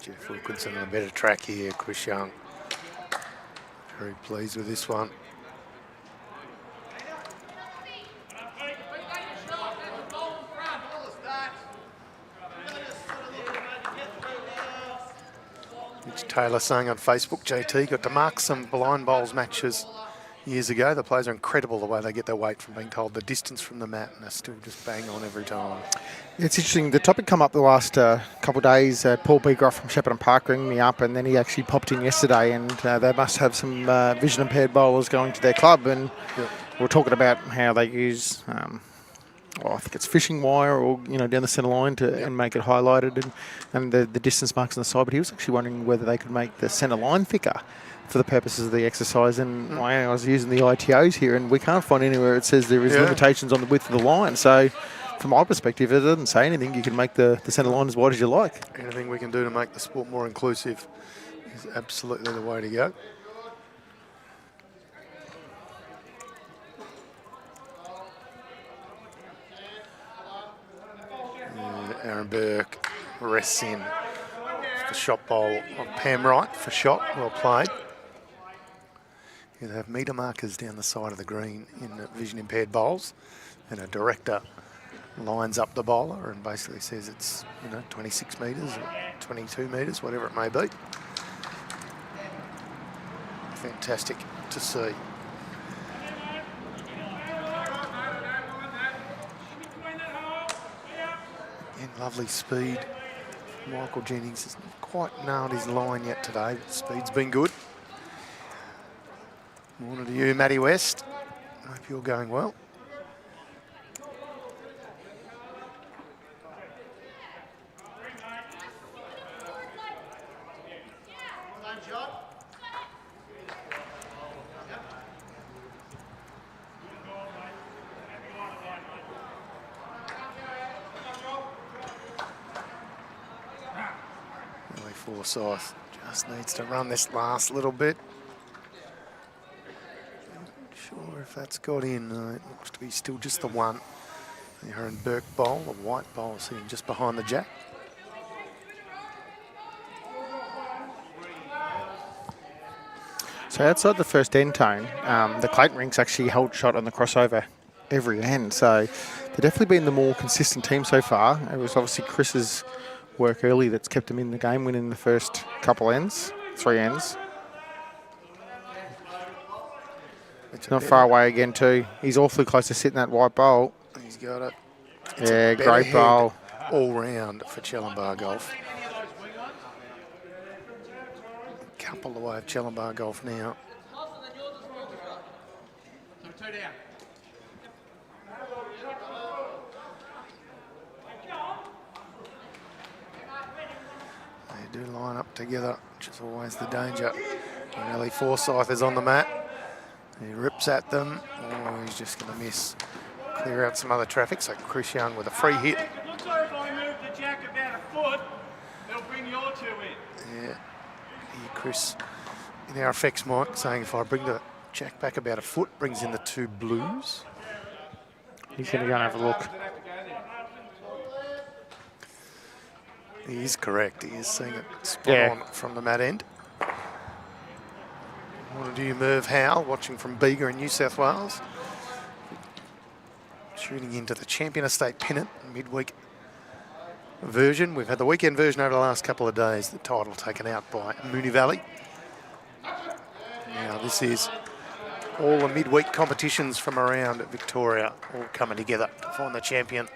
S1: Jeff Wilkinson on a better track here. Chris Young very pleased with this one. Mitch Taylor saying on Facebook, JT got to mark some blind bowls matches years ago. The players are incredible the way they get their weight from being told the distance from the mat, and they're still just bang on every time.
S2: It's interesting. The topic come up the last couple of days. Paul Beagroff from Shepparton Park rang me up, and then he actually popped in yesterday, and they must have some vision impaired bowlers going to their club, and we're talking about how they use, I think it's fishing wire, or down the centre line to and make it highlighted, and the distance marks on the side. But he was actually wondering whether they could make the centre line thicker for the purposes of the exercise. And I was using the ITOs here, and we can't find anywhere it says there is limitations on the width of the line. So from my perspective, it doesn't say anything. You can make the centre line as wide as you like.
S1: Anything we can do to make the sport more inclusive is absolutely the way to go. And Aaron Burke rests in the shot bowl of Pam Wright for shot. Well played. They have metre markers down the side of the green in the vision impaired bowls, and a director lines up the bowler and basically says it's 26 metres or 22 metres, whatever it may be. Fantastic to see. And lovely speed. Michael Jennings hasn't quite nailed his line yet today, but speed's been good. Morning to you, Matty West. Hope you're going well. Forsyth just needs to run this last little bit. Not sure if that's got in. It looks to be still just the one. The Aaron Burke bowl, the white bowl sitting just behind the jack.
S2: So outside the first end tone, the Clayton rinks actually held shot on the crossover every end. So they've definitely been the more consistent team so far. It was obviously Chris's work early that's kept them in the game, winning the first couple ends, 3 ends. It's not far away again too. He's awfully close to sitting that white bowl.
S1: He's got it.
S2: Yeah, great bowl.
S1: All round for CHALAMBAR Golf. A couple away of CHALAMBAR Golf now. They do line up together, which is always the danger. Really, Forsyth is on the mat. He rips at them. Oh, he's just going to miss. Clear out some other traffic. So Chris Young with a free hit.
S3: It looks like if I move the jack about a foot, it'll bring your two in.
S1: Yeah. Here, Chris, in our effects mic, saying if I bring the jack back about a foot, brings in the 2 blues.
S2: He's going to go and have a look.
S1: He is correct. He is seeing it spot on from the mat end. What do you, Merv Howell, watching from Bega in New South Wales? Shooting into the Champion Estate Pennant Midweek version. We've had the weekend version over the last couple of days. The title taken out by Moonee Valley. Now this is all the midweek competitions from around Victoria all coming together to find the champion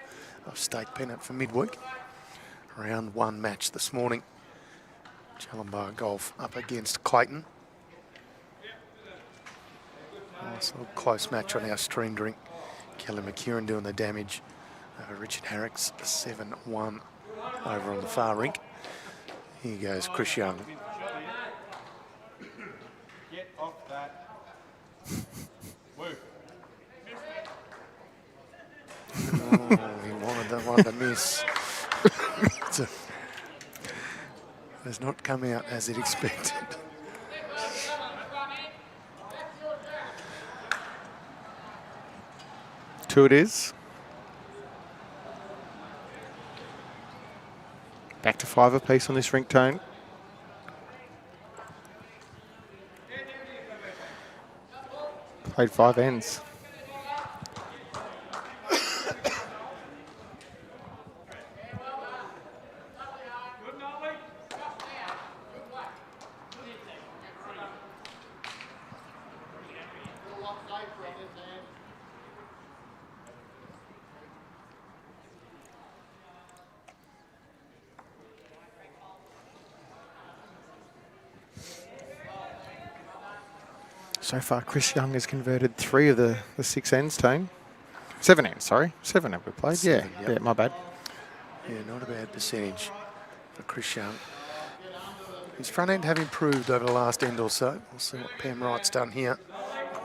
S1: of State Pennant for midweek. Round 1 match this morning. CHALAMBAR Golf up against Clayton. Nice little close match on our stream drink. Kelly McKeown doing the damage over Richard Harricks, 7-1 over on the far rink. Here goes Chris Young.
S3: Get off that. Move.
S1: Oh, he wanted that one to miss. Has not come out as it expected.
S2: Two it is. Back to 5 apiece on this rink tone. Played 5 ends. So far, Chris Young has converted 3 of the 6 ends, Tone. 7 ends, sorry. 7 have we played?
S1: Seven,
S2: Yeah,
S1: yep.
S2: yeah, my bad.
S1: Yeah, not a bad percentage for Chris Young. His front end have improved over the last end or so. We'll see what Pam Wright's done here.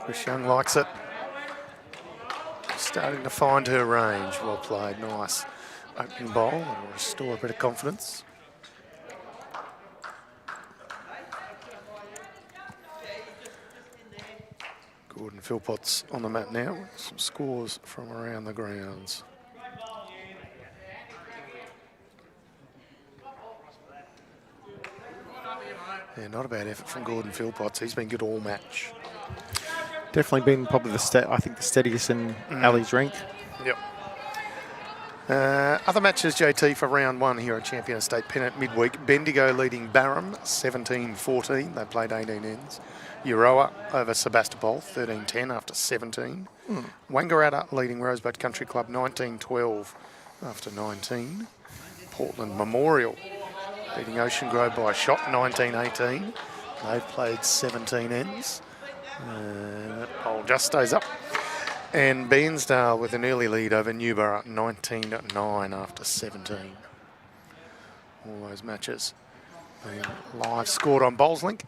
S1: Chris Young likes it. Starting to find her range. Well played, nice opening bowl. That'll restore a bit of confidence. Gordon Philpott's on the mat now. Some scores from around the grounds. Yeah, not a bad effort from Gordon Philpotts. He's been good all match.
S2: Definitely been probably the steadiest in Ali's rink.
S1: Yep. Other matches, JT, for round 1 here at Champion Estate Pennant Midweek. Bendigo leading Barham 17-14. They played 18 ends. Euroa over Sebastopol 13-10 after 17. Wangaratta leading Rosebud Country Club 19-12 after 19. Portland Memorial beating Ocean Grove by a shot 19-18. They've played 17 ends. That poll just stays up. And Bairnsdale with an early lead over Newborough 19-9 after 17. All those matches being live scored on BowlsLink.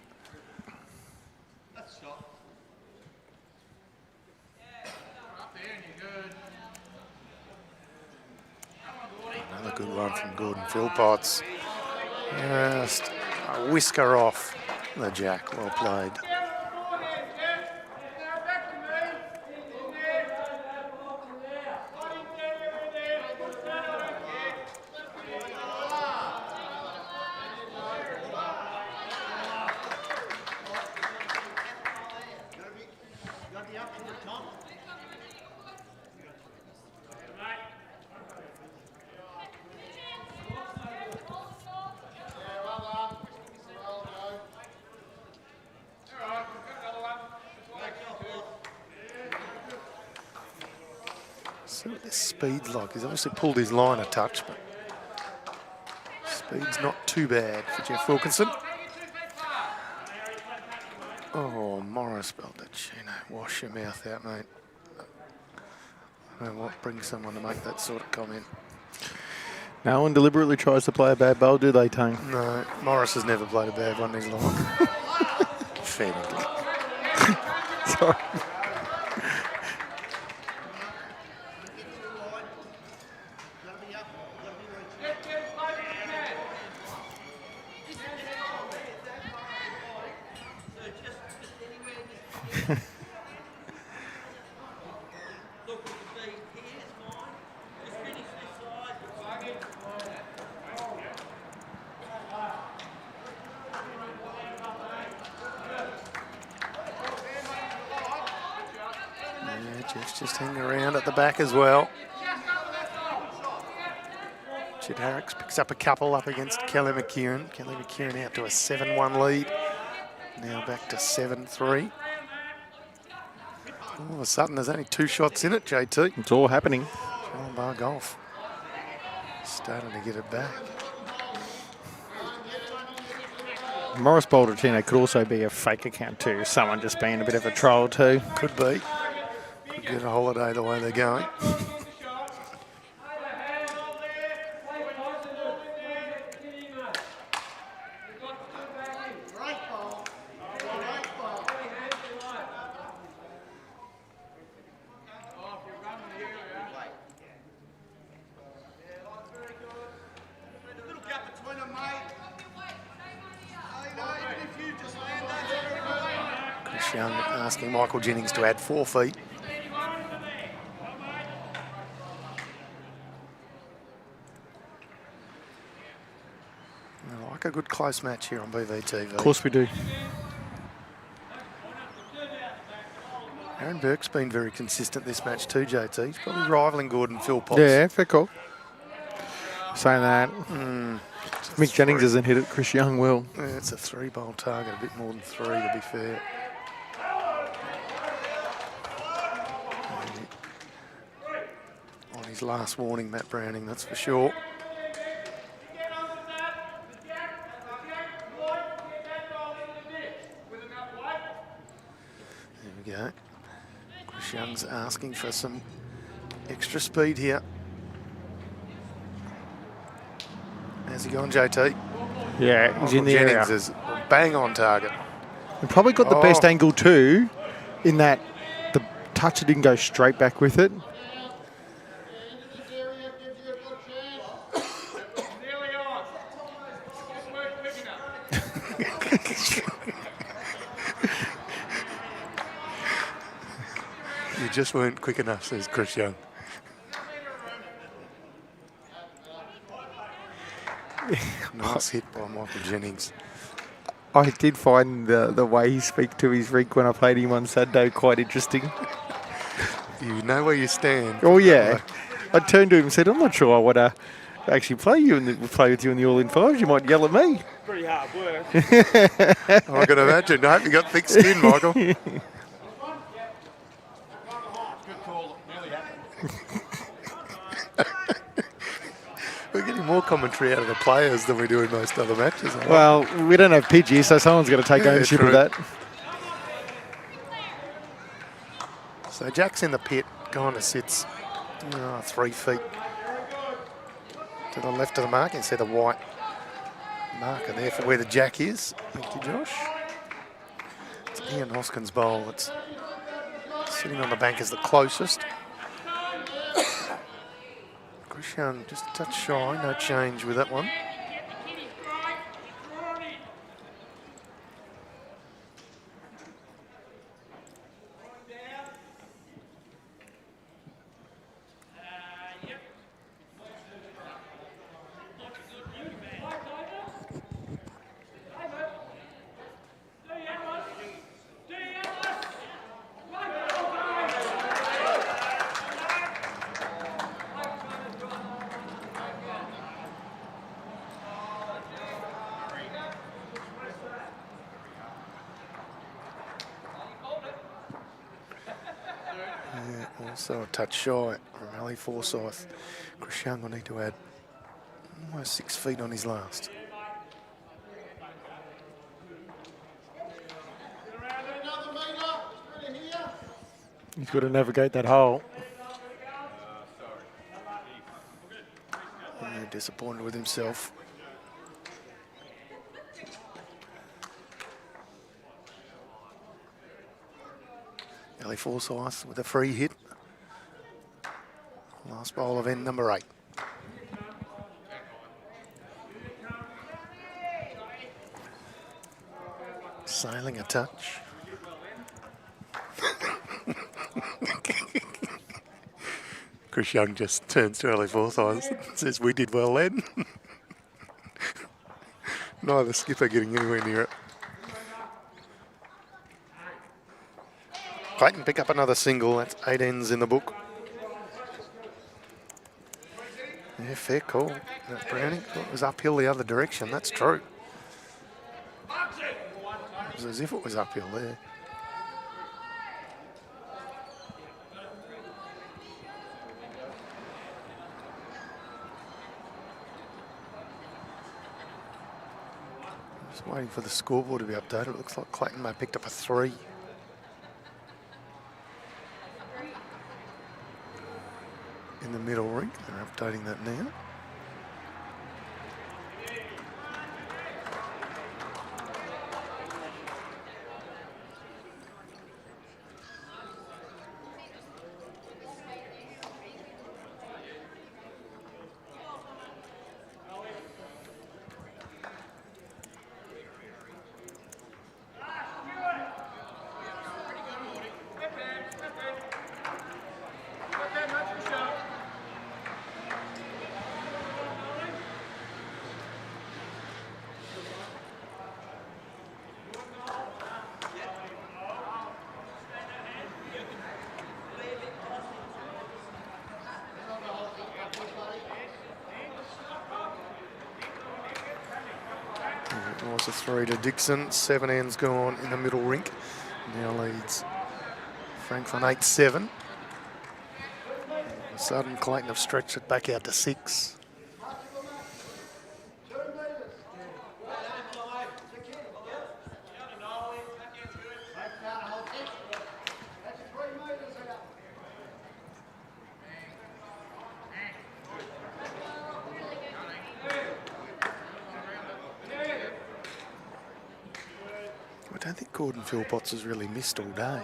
S1: Another good one from Gordon Philpotts. Just a whisker off the jack. Well played. See what this speed's like. He's obviously pulled his line a touch, but speed's not too bad for Jeff Wilkinson. Oh, Morris Baldacchino. Wash your mouth out, mate. I don't know what brings someone to make that sort of comment.
S2: No one deliberately tries to play a bad bowl, do they, Tone?
S1: No, Morris has never played a bad one in his life. Fair enough.
S2: Sorry.
S1: Jeff's just hanging around at the back as well. Chid Harricks picks up a couple up against Kelly McKeown. Kelly McKeown out to a 7-1 lead. Now back to 7-3. All of a sudden, there's only 2 shots in it, JT.
S2: It's all happening.
S1: CHALAMBAR Golf starting to get it back.
S2: Morris Baldacchino could also be a fake account too. Someone just being a bit of a troll too.
S1: Could be. Could get a holiday the way they're going. Young asking Michael Jennings to add 4 feet. I like a good close match here on BVTV.
S2: Of course we do.
S1: Aaron Burke's been very consistent this match too, JT. He's probably rivaling Gordon Phil Potts.
S2: Yeah, fair call. Saying that, Mick Jennings hasn't hit it, Chris Young will.
S1: Yeah, it's a 3-bowl target, a bit more than 3 to be fair. On his last warning, Matt Browning, that's for sure. There we go. Chris Young's asking for some extra speed here. How's he going, JT?
S2: Yeah, he's in the
S1: Jennings
S2: area.
S1: is bang on target.
S2: He probably got the best angle too, in that the toucher didn't go straight back with it.
S1: You just weren't quick enough, says Chris Young. Nice hit by Michael Jennings.
S2: I did find the way he speaks to his rink when I played him on Saturday quite interesting.
S1: You know where you stand.
S2: Oh yeah, I turned to him and said, "I'm not sure I want to actually play with you in the All-In Fives. You might yell at me."
S3: Pretty hard work.
S1: I can imagine. I hope you got thick skin, Michael.
S3: Good call. Nearly happened.
S1: We're getting more commentary out of the players than we do in most other matches.
S2: Well, we don't have Pidgey, so someone's got to take ownership
S1: true.
S2: of that.
S1: So Jack's in the pit, kind of sits 3 feet to the left of the mark. You see the white marker there for where the jack is. Thank you, Josh. It's Ian Hoskins' bowl. It's sitting on the bank as the closest. Chris Young just a touch shy, no change with that one. Also a touch shy from Ali Forsyth. Chris Young will need to add almost 6 feet on his last.
S2: He's got to navigate that hole.
S1: Disappointed with himself. Ali Forsyth with a free hit. Last bowl of end number 8. Sailing a touch. Chris Young just turns to Ali Forsyth and says, "We did well then." Neither skipper getting anywhere near it. Clayton pick up another single. That's 8 ends in the book. Yeah, fair call. That Browning thought it was uphill the other direction. That's true. It was as if it was uphill there. Just waiting for the scoreboard to be updated. It looks like Clayton may have picked up a 3. In the middle rink. They're updating that now. Was a 3 to Dixon. 7 ends gone in the middle rink. Now leads Franklin 8-7. All of a sudden, Clayton have stretched it back out to 6. I don't think Gordon Philpotts has really missed all day.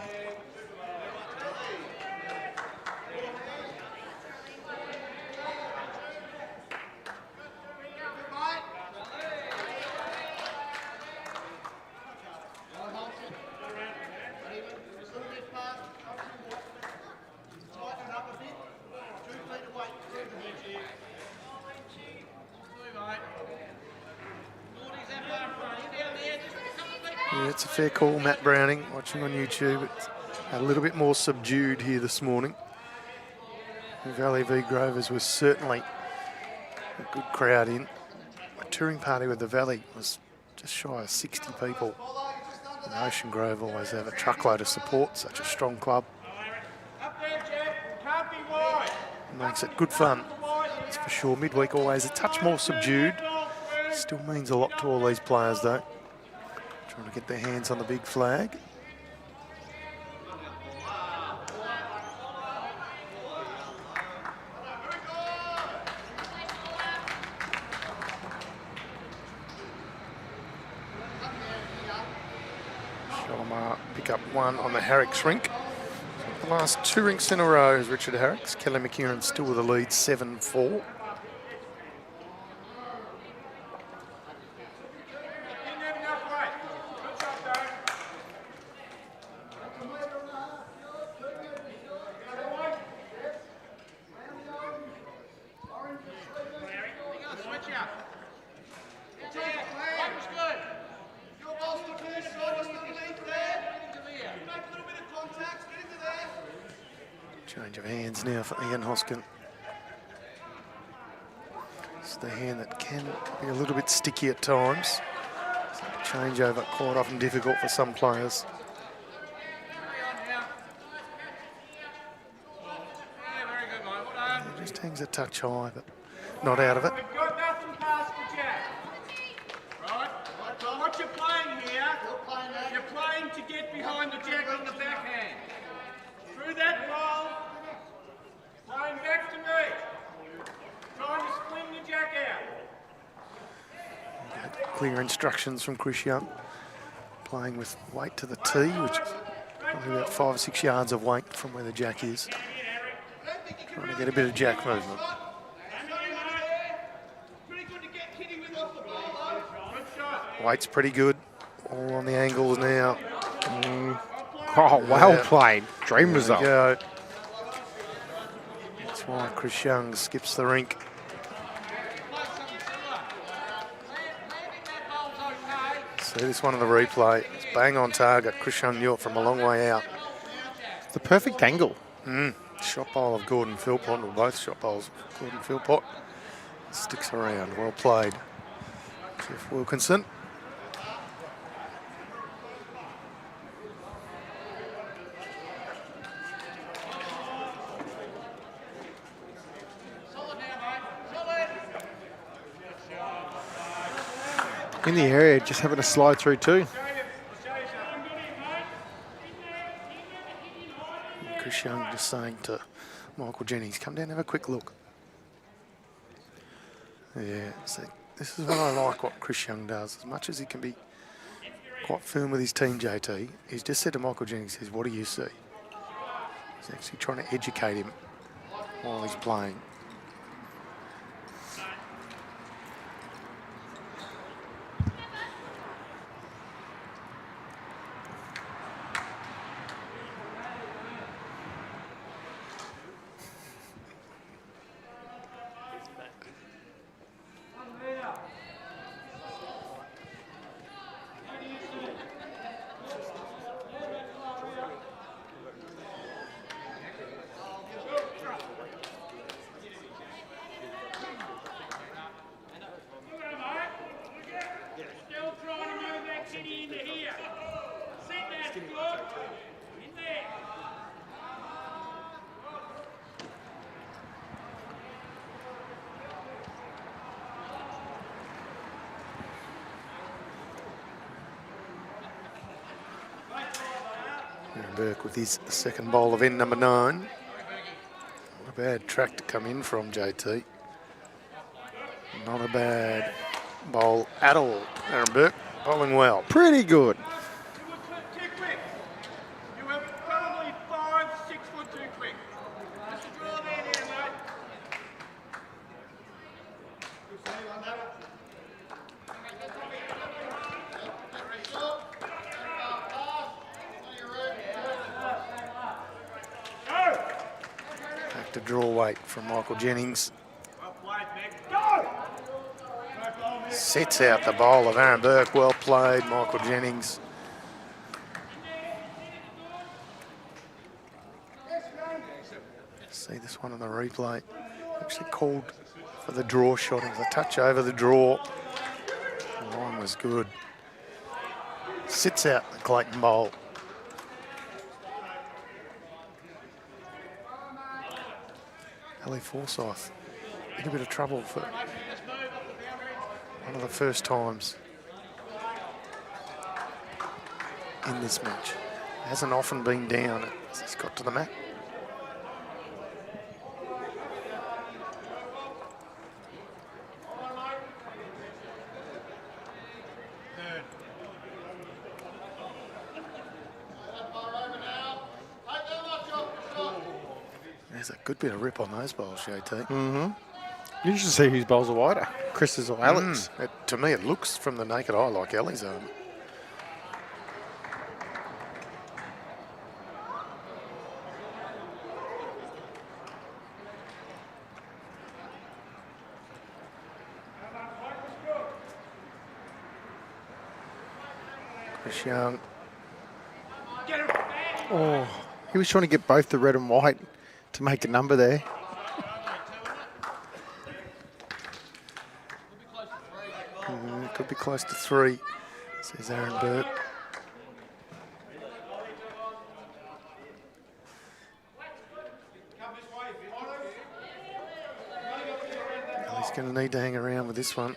S1: Yeah, it's a fair call, Matt Browning, watching on YouTube. It's a little bit more subdued here this morning. Valley v Grovers was certainly a good crowd in. A touring party with the Valley was just shy of 60 people. And Ocean Grove always have a truckload of support, such a strong club. Makes it good fun, that's for sure. Midweek always a touch more subdued. Still means a lot to all these players though. Trying to get their hands on the big flag. CHALAMBAR pick up 1 on the Herricks rink. The last 2 rinks in a row is Richard Herricks. Kelly McKieran still with the lead, 7-4. Change of hands now for Ian Hoskin. It's the hand that can be a little bit sticky at times. So changeover quite often difficult for some players. It just hangs a touch high, but not out of it.
S3: We've got nothing past the jack. Right? What you're playing here, you're playing to get behind the jack on the backhand. Through that roll, playing back to me. Trying to spling the jack out.
S1: Clear instructions from Chris Young. Playing with weight to the tee, which is probably about 5 or 6 yards of weight from where the jack is. Trying to get a bit of jack movement. Weight's pretty good. All on the angles now.
S2: Oh, well played. Dream result.
S1: Go. That's why Chris Young skips the rink. See this one in the replay. It's bang on target. Chris Young knew it from a long way out.
S2: It's the perfect angle.
S1: Shot bowl of Gordon Philpott, or both shot bowls of Gordon Philpott. Sticks around. Well played. Jeff Wilkinson.
S2: In the area, just having a slide through too.
S1: Chris Young just saying to Michael Jennings, come down and have a quick look. Yeah, so this is what I like what Chris Young does. As much as he can be quite firm with his team, JT, he's just said to Michael Jennings, says, what do you see? He's actually trying to educate him while he's playing. Aaron Burke with his second bowl of end number 9. Not a bad track to come in from, JT. Not a bad bowl at all. Aaron Burke bowling well.
S2: Pretty good.
S3: Too quick. You were probably 5, 6 foot too quick. Just a draw there, mate.
S1: Back to draw weight from Michael Jennings.
S3: Well played, Mick. Go!
S1: Sets out the bowl of Aaron Burke. Well played, Michael Jennings. See this one on the replay. Actually called for the draw shot. It was a touch over the draw. The line was good. Sits out the Clayton bowl. Ali Forsyth in a bit of trouble for one of the first times in this match. Hasn't often been down as he's got to the mat. There's a good bit of rip on those bowls, JT.
S2: You should see whose bowls are wider, Chris's or Alex.
S1: To me, it looks from the naked eye like Ellie's arm. Chris Young.
S2: Oh, he was trying to get both the red and white to make a number there.
S1: Could be close to 3, says Aaron Burke. He's going to need to hang around with this one.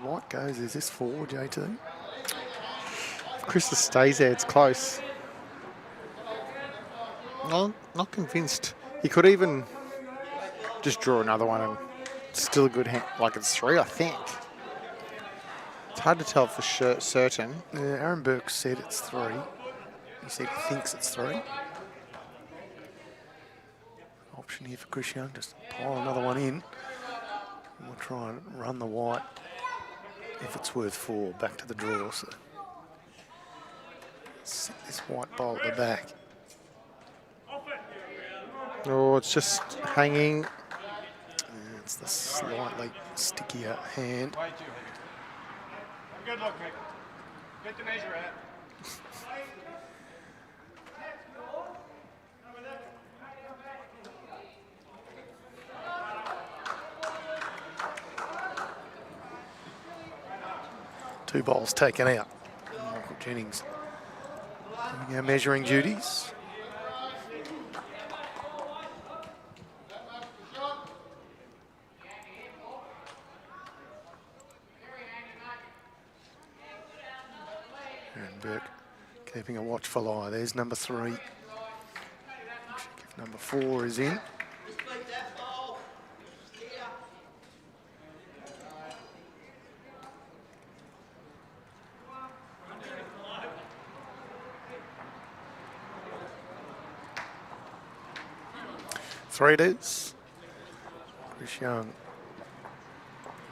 S1: White goes, is this 4, JT?
S2: If Chris stays there, it's close. Well, not convinced. He could even just draw another one and still a good hand. Like it's 3, I think. It's hard to tell for certain.
S1: Yeah, Aaron Burke said it's 3. He said he thinks it's 3. Option here for Chris Young, just pile another one in. And we'll try and run the white. If it's worth 4, back to the draw. So sit this white bowl at the back.
S2: Oh, it's just hanging.
S1: And it's the slightly stickier hand.
S3: Good luck, Mick. Get the measure out.
S1: Two bowls taken out. Michael Jennings doing our measuring duties. Aaron Burke keeping a watchful eye. There's number 3. Check if number 4 is in. Three it is. Chris Young.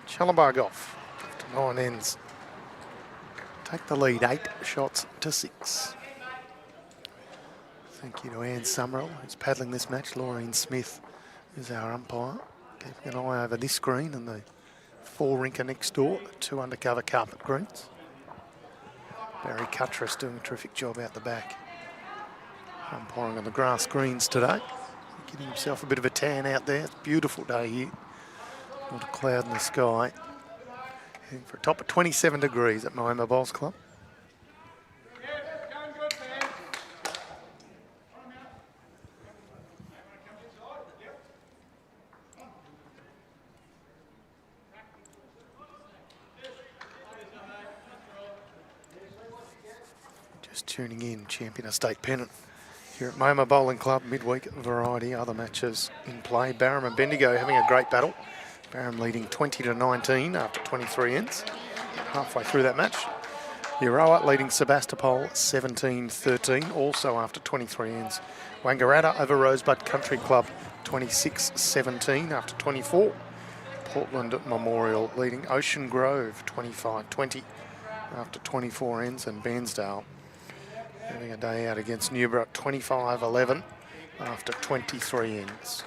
S1: CHALAMBAR Golf to 9 ends. Take the lead 8 shots to 6. Thank you to Anne Summerall, who's paddling this match. Laureen Smith is our umpire. Keeping an eye over this green and the 4 rinker next door, 2 undercover carpet greens. Barry Cuttress doing a terrific job out the back. Umpiring on the grass greens today. Getting himself a bit of a tan out there. It's a beautiful day here. Not a cloud in the sky. Heading for a top of 27 degrees at Moama Bowls Club. tuning in. Champion of State Pennant here at Moama Bowling Club, midweek variety. Other matches in play. Barham and Bendigo having a great battle. Barham leading 20-19 after 23 ends. Halfway through that match. Euroa leading Sebastopol 17-13, also after 23 ends. Wangaratta over Rosebud Country Club 26-17 after 24. Portland Memorial leading Ocean Grove 25-20 after 24 ends, and Bairnsdale having a day out against Newborough 25-11 after 23 ends.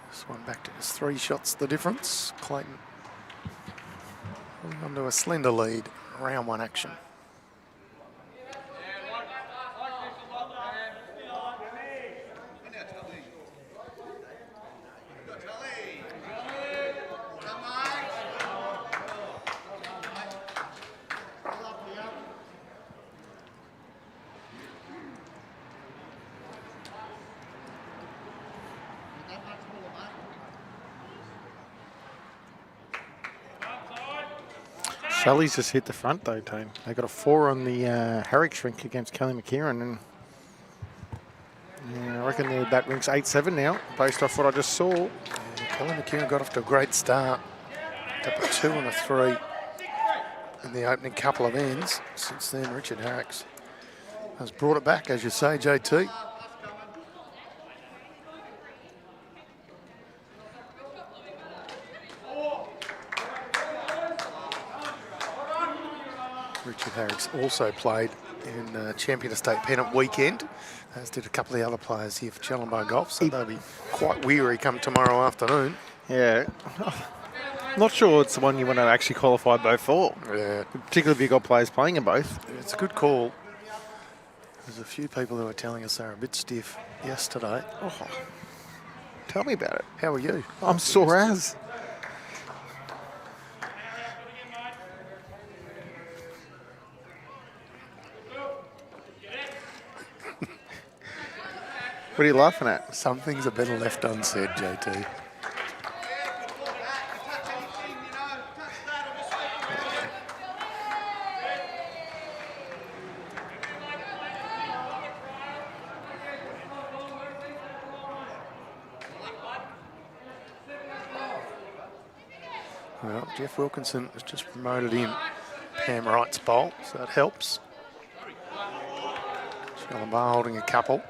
S1: This one back to just 3 shots the difference. Clayton holding on to a slender lead, round 1 action.
S2: Shelley's just hit the front though, Tone. They got a 4 on the Harwich rink against Kelly McKieran, and yeah, I reckon that rink's 8-7 now, based off what I just saw.
S1: Kelly McKieran got off to a great start. Up a 2 and a 3 in the opening couple of ends. Since then, Richard Harricks has brought it back, as you say, JT. Richard Harricks also played in Champion of State Pennant weekend, as did a couple of the other players here for CHALAMBAR Golf, so they'll be quite weary come tomorrow afternoon.
S2: Yeah. Not sure it's the one you want to actually qualify both for.
S1: Yeah.
S2: Particularly if you've got players playing in both.
S1: It's a good call. There's a few people who are telling us they're a bit stiff yesterday.
S2: Oh, tell me about it.
S1: How are you?
S2: I'm sore as. What are you laughing at?
S1: Some things are better left unsaid, JT. Well, Jeff Wilkinson has just promoted in Pam Wright's bowl, so that helps. CHALAMBAR holding a couple.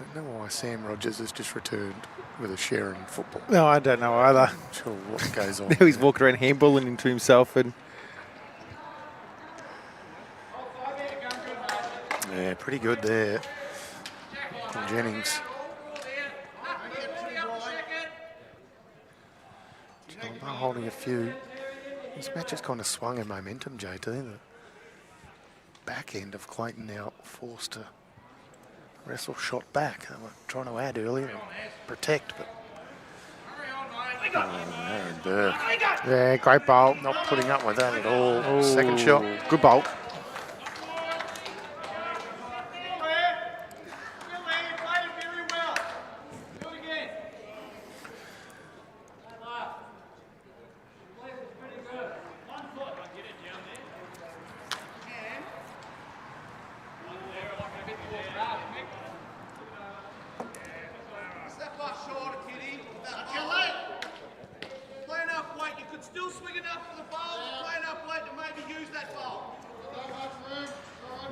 S1: I don't know why Sam Rogers has just returned with a share in football.
S2: No, I don't know either.
S1: Not sure what goes on.
S2: Now he's walking around handballing into himself, and
S1: Yeah, pretty good there from Jennings. CHALAMBAR holding a few. This match has kind of swung in momentum, JT. The back end of Clayton now forced to wrestle shot back. They were trying to add earlier and protect, but Aaron Burke
S2: yeah, great bowl.
S1: not putting up with that at all. Second shot.
S2: Good bowl.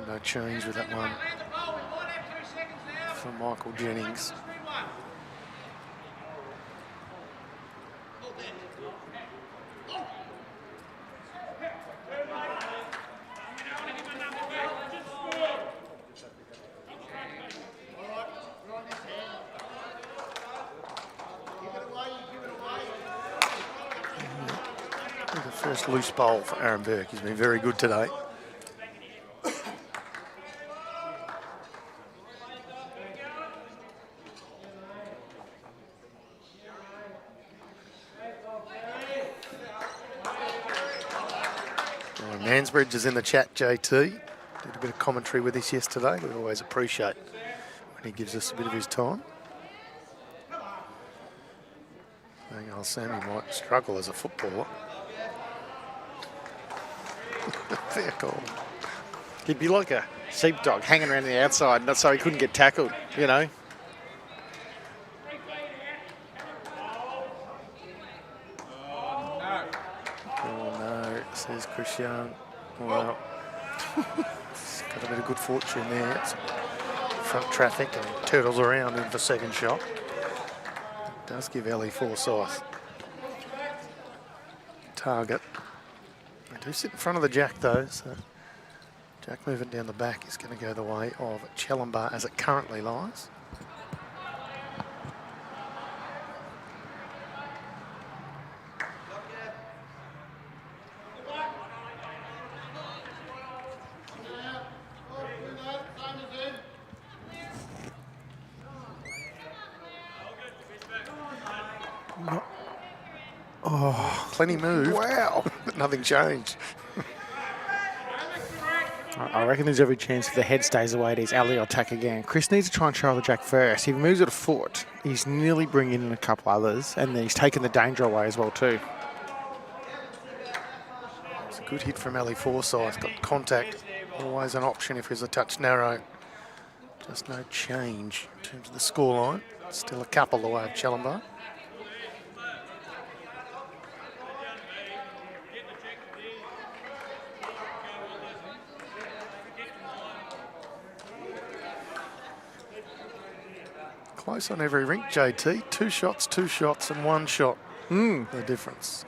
S1: No change with that one for Michael Jennings. The first loose bowl for Aaron Burke. He's been very good today. Mansbridge is in the chat, JT. Did a bit of commentary with us yesterday. We always appreciate when he gives us a bit of his time. I think old Sammy might struggle as a footballer. Fair call.
S2: He'd be like a sheepdog hanging around the outside, not so he couldn't get tackled, you know.
S1: Oh no, says Chris Young. Well, he's got a bit of good fortune there. It's front traffic and turtles around in for second shot. It does give Ellie Forsyth target. They do sit in front of the jack though, so jack movement down the back is going to go the way of CHALAMBAR as it currently lies. Oh, plenty moved. Wow, but nothing changed.
S2: I reckon there's every chance if the head stays away, it is Ali will attack again. Chris needs to try and trial the jack first. If he moves it a foot, he's nearly bringing in a couple others, and then he's taken the danger away as well too.
S1: It's a good hit from Ali Forsyth. Got contact. Always an option if he's a touch narrow. Just no change in terms of the scoreline. Still a couple away of CHALAMBAR. Close on every rink, JT. Two shots and one shot. The difference.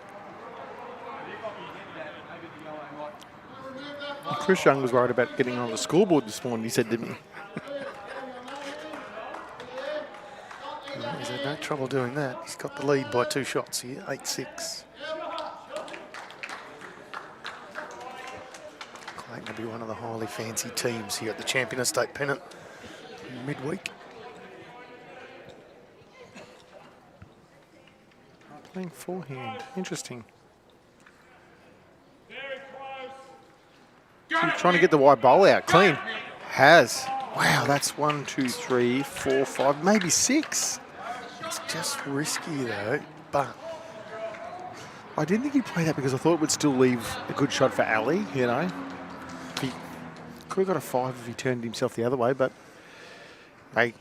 S2: Chris Young was worried about getting on the scoreboard this morning, he said to me.
S1: He's had no trouble doing that. He's got the lead by 2 shots here, 8-6. Clayton will be one of the highly fancy teams here at the Champion Estate Pennant midweek.
S2: Playing forehand. Interesting. He's trying to get the wide bowl out. Clean. Has. Wow, that's 1, 2, 3, 4, 5, maybe 6.
S1: It's just risky though, but
S2: I didn't think he'd play that because I thought it would still leave a good shot for Ali, you know. He could have got a 5 if he turned himself the other way, but they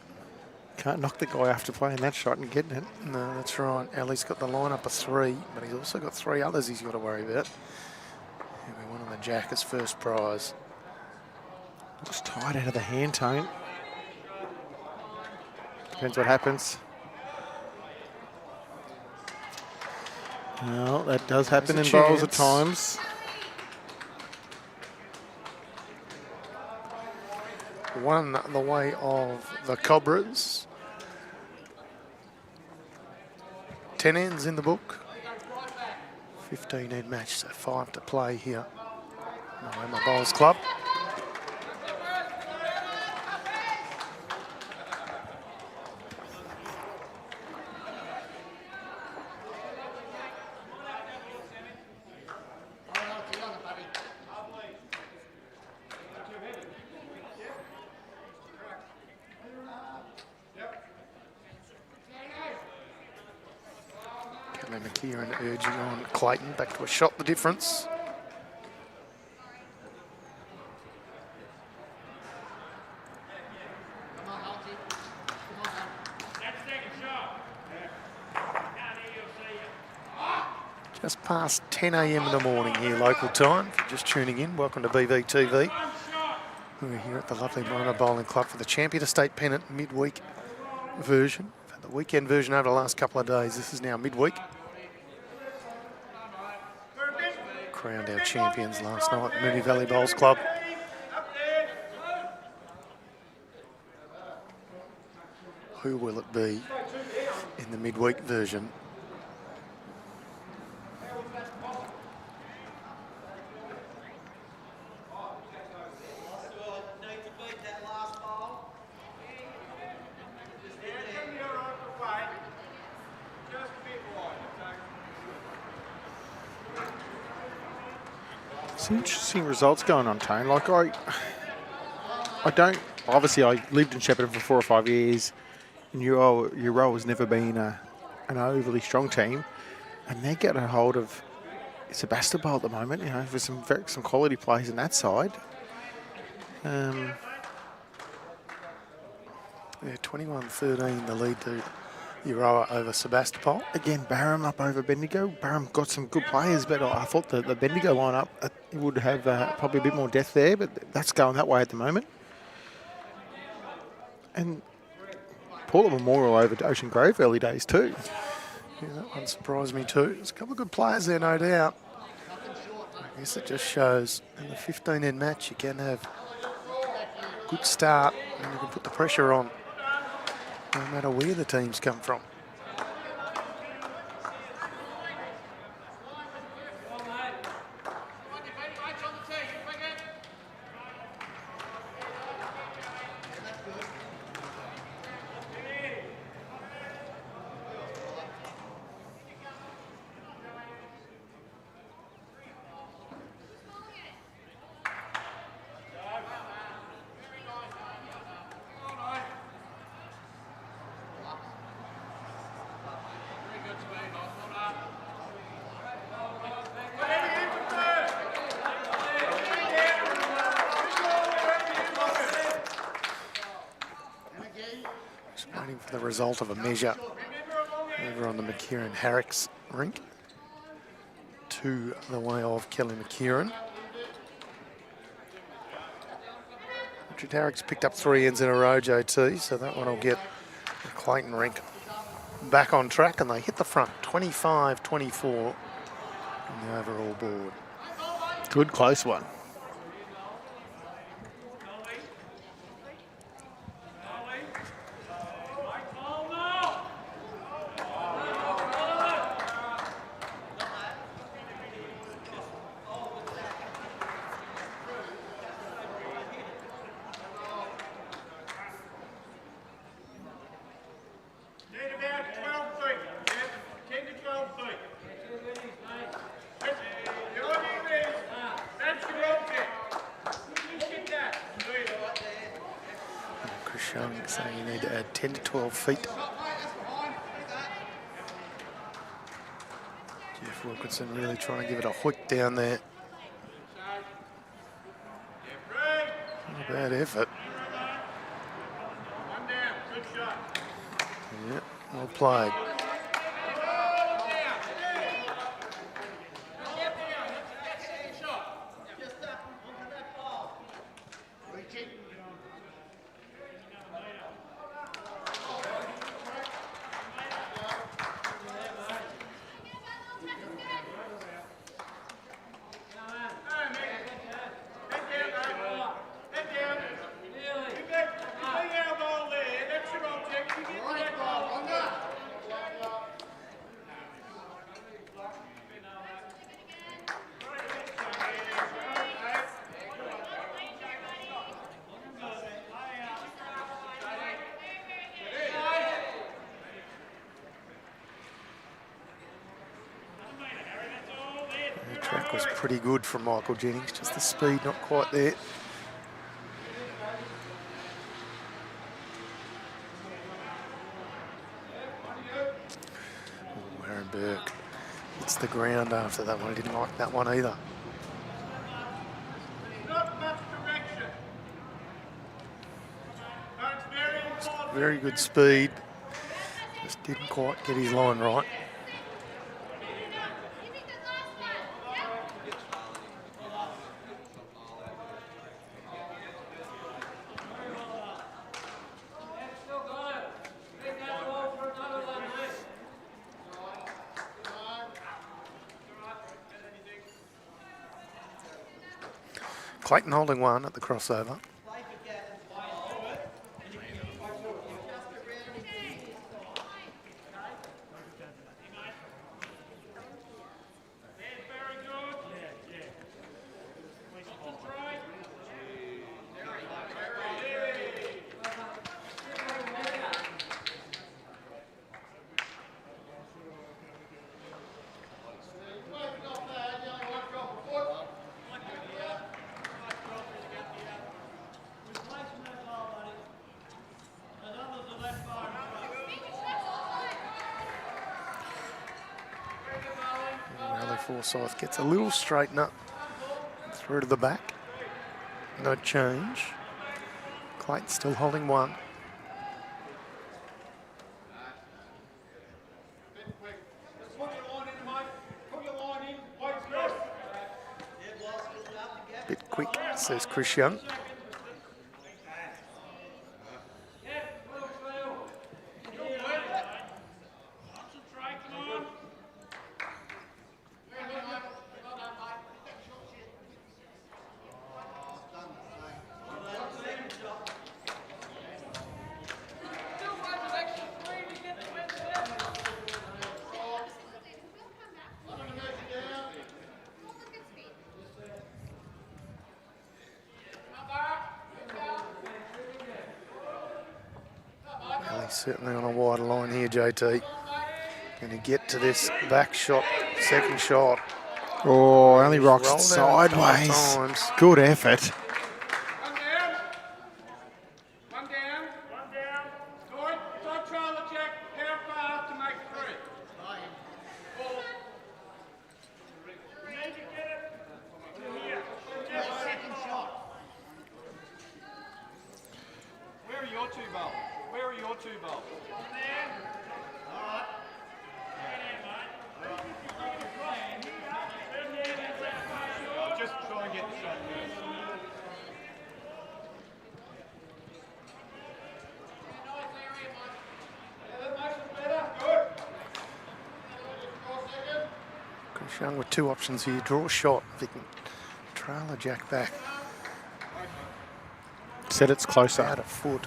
S2: can't knock the guy after playing that shot and getting it.
S1: no, that's right. Ali's got the lineup of 3, but he's also got 3 others he's got to worry about. He'll be one on the jack as first prize.
S2: Just tied out of the hand, Tone. Depends what happens. Well, that does happen in bowls at times.
S1: One the way of the Cobras. 10 ends in the book. 15 end match, so 5 to play here. Moama Bowls Club. Kieran urging on Clayton, back to a shot, the difference. Just past 10 a.m. in the morning here, local time. If you're just tuning in, welcome to BVTV. We're here at the lovely Moama Bowling Club for the Champion Estate Pennant midweek version. We've had the weekend version over the last couple of days. This is now midweek. crowned our champions last night, Moonee Valley Bowls Club. Who will it be in the midweek version?
S2: Some interesting results going on, Tone. Like I don't. Obviously, I lived in Shepparton for 4 or 5 years. And your role has never been an overly strong team, and they're getting a hold of Sebastopol at the moment. You know, for some quality players in that side.
S1: Yeah, 21-13, the lead to Euroa over Sebastopol.
S2: Again, Barham up over Bendigo. Barham got some good players, but I thought the Bendigo lineup would have probably a bit more depth there, but that's going that way at the moment. And Portland Memorial over to Ocean Grove early days too.
S1: Yeah, that one surprised me too. There's a couple of good players there, no doubt. I guess it just shows in the 15-end match you can have a good start and you can put the pressure on no matter where the teams come from. Waiting for the result of a measure over on the McKieran-Harricks rink to the way of Kelly McKieran. Richard Harricks picked up 3 ends in a row, JT, so that one will get the Clayton rink back on track, and they hit the front 25-24 on the overall board.
S2: Good close one.
S1: Saying you need to add 10 to 12 feet. Jeff Wilkinson really trying to give it a hook down there. Not a bad effort. Yeah, well played. Track was pretty good from Michael Jennings, just the speed not quite there. Oh, Aaron Burke hits the ground after that one. He didn't like that one either. Very good speed, just didn't quite get his line right. Clayton holding one at the crossover. Forsyth gets a little straightener through to the back. No change. Clayton still holding one. Bit quick, says Chris Young. Certainly on a wider line here, JT. Going to get to this back shot, second shot.
S2: Oh, only rocks it
S1: sideways.
S2: sideways. Good effort.
S3: One down. One down. One down. Don't try to check how far to make three. We need to get it to here. Second shot. Where are your two balls? Where are your two balls? Just try and get the shot first.
S1: Chris Young with two options here. Draw a shot if he can trail a jack back.
S2: Said it's closer.
S1: Out a foot.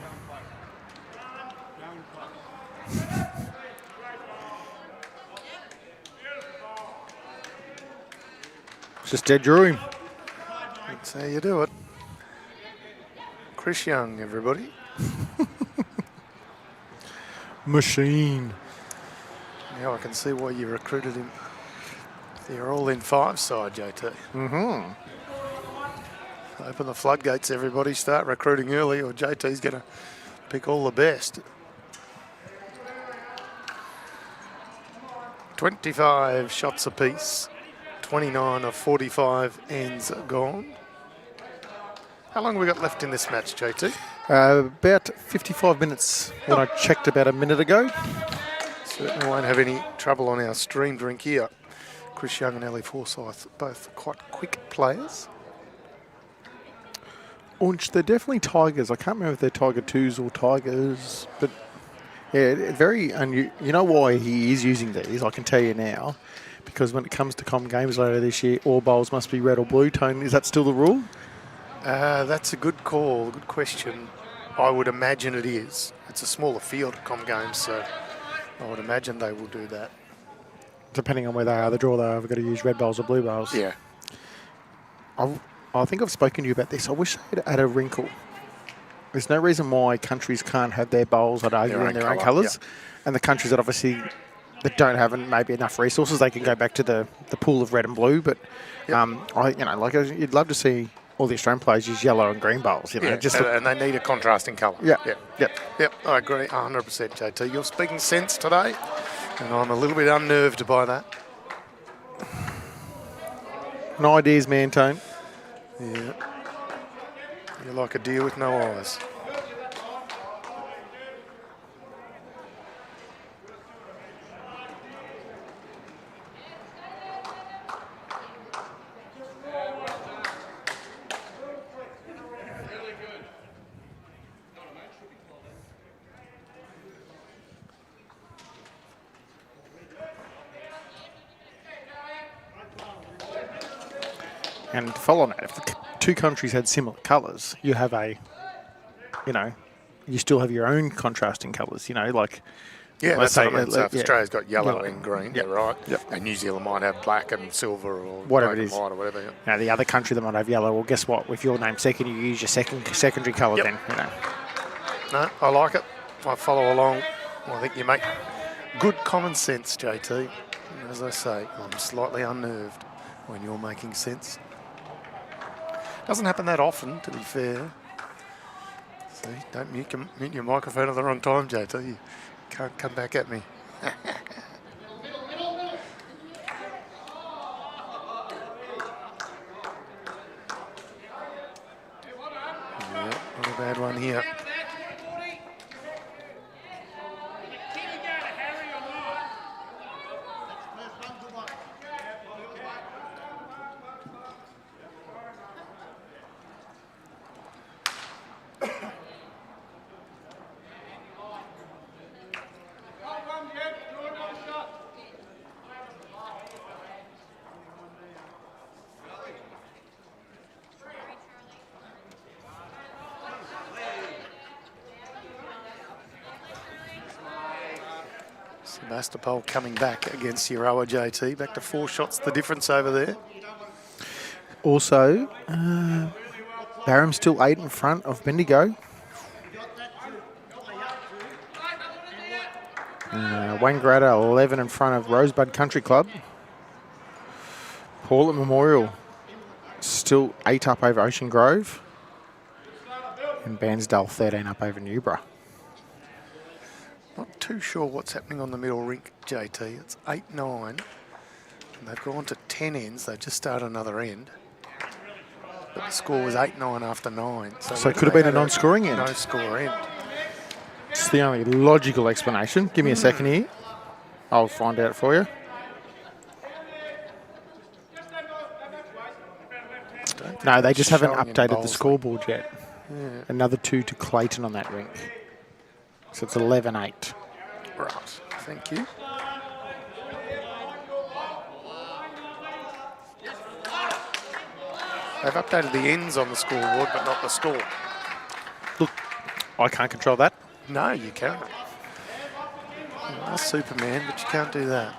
S2: Just dead drew him.
S1: That's how you do it. Chris Young, everybody.
S2: Machine.
S1: Now I can see why you recruited him. They're all in five-side, JT.
S2: Mm-hmm.
S1: Open the floodgates, everybody. Start recruiting early or JT's going to pick all the best. 25 shots apiece. 29 of 45 ends gone. How long have we got left in this match, JT?
S2: About 55 minutes when I checked about a minute ago.
S1: Certainly won't have any trouble on our stream drink here. Chris Young and Ellie Forsyth, both quite quick players.
S2: Unch, they're definitely Tigers. I can't remember if they're Tiger 2s or Tigers, but yeah, very unusual. You know why he is using these? I can tell you now. Because when it comes to comm games later this year, all bowls must be red or blue tone. Is that still the rule?
S1: That's a good call, good question. I would imagine it is. It's a smaller field at comm games, so I would imagine they will do that.
S2: Depending on where they are, the draw, they've got to use red bowls or blue bowls.
S1: Yeah.
S2: I think I've spoken to you about this. I wish they'd add a wrinkle. There's no reason why countries can't have their bowls, I'd argue, in their own colours.
S1: Yeah.
S2: And the countries that obviously that don't have maybe enough resources, they can go back to the pool of red and blue. But you'd love to see all the Australian players use yellow and green bowls.
S1: And they need a contrasting colour.
S2: Yeah.
S1: Yep. I agree 100%, JT. You're speaking sense today, and I'm a little bit unnerved by that.
S2: No ideas, man, Tone.
S1: Yeah. You're like a deer with no eyes.
S2: And to follow on that, if the two countries had similar colours, you have a, you know, you still have your own contrasting colours, you know, like...
S1: Yeah,
S2: let's
S1: that's what I
S2: say,
S1: mean. So if
S2: yeah.
S1: Australia's got yellow
S2: Yellow.
S1: and green,
S2: Yep.
S1: you're right.
S2: Yep.
S1: And New Zealand might have black and silver or
S2: Whatever
S1: black
S2: it
S1: and
S2: is.
S1: white or whatever. Yeah.
S2: Now, the other country that might have yellow, well, guess what? If you're named second, you use your secondary colour
S1: Yep.
S2: then, you know.
S1: No, I like it. I follow along. I think you make good common sense, JT. As I say, I'm slightly unnerved when you're making sense. Doesn't happen that often, to be fair. See, don't mute your microphone at the wrong time, JT. You can't come back at me. Yeah, not a bad one here. Sebastopol coming back against Euroa, JT. Back to 4 shots, the difference over there.
S2: Also, Barham's still 8 in front of Bendigo. Wangaratta 11 in front of Rosebud Country Club. Paul Memorial still 8 up over Ocean Grove. And Bairnsdale 13 up over Newborough.
S1: Not too sure what's happening on the middle rink, JT. It's 8-9. And they've gone to 10 ends. They've just started another end. But the score was 8-9 after 9.
S2: So it could have been a non-scoring end.
S1: No score end.
S2: It's the only logical explanation. Give me a second here. I'll find out for you. No, they just haven't
S1: Showing in
S2: updated the
S1: bowls.
S2: scoreboard yet.
S1: Yeah.
S2: Another 2 to Clayton on that rink. So it's 11-8.
S1: Right, thank you. They've updated the ends on the scoreboard, but not the score.
S2: Look, I can't control that.
S1: No, you can't. You are Superman, but you can't do that.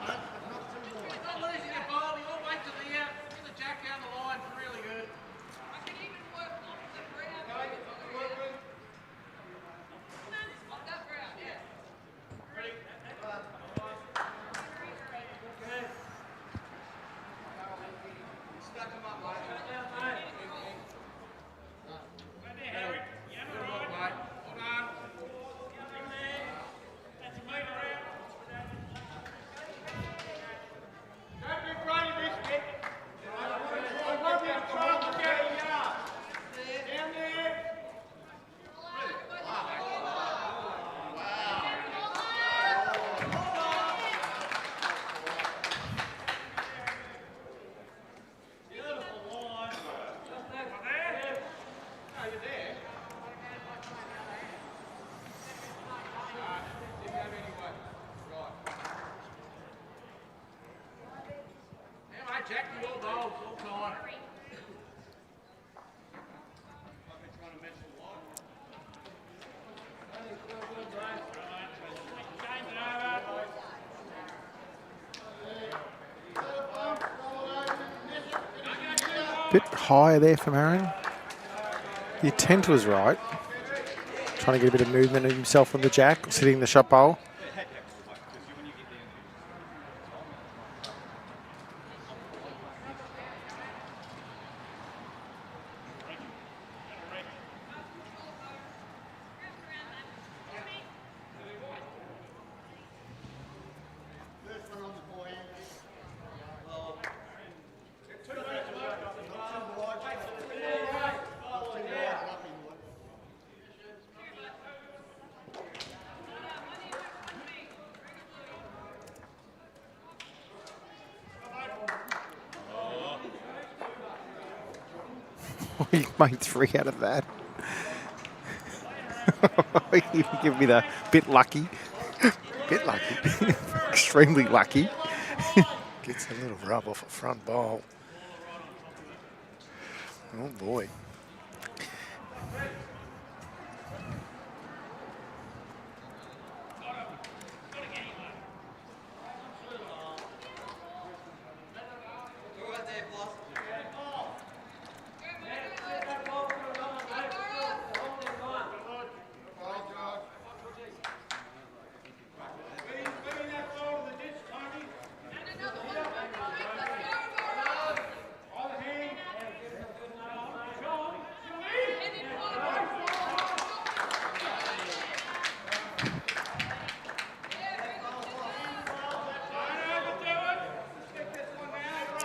S2: Bit higher there from Aaron. The intent was right. Trying to get a bit of movement of himself on the jack, sitting the shot bowl. You made 3 out of that. You give me the bit lucky.
S1: Bit lucky.
S2: Extremely lucky.
S1: Gets a little rub off a front bowl. Oh, boy.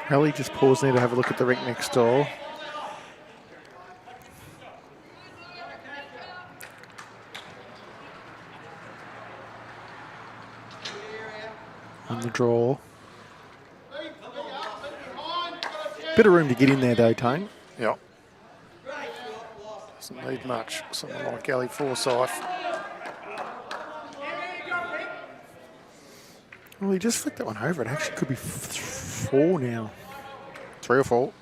S2: Ellie just paused there to have a look at the rink next door. On the draw. Bit of room to get in there though, Tone.
S1: Yep. Doesn't need much. Someone like Ellie Forsyth.
S2: Well, he just flicked that one over. It actually could be 4 now. 3 or 4.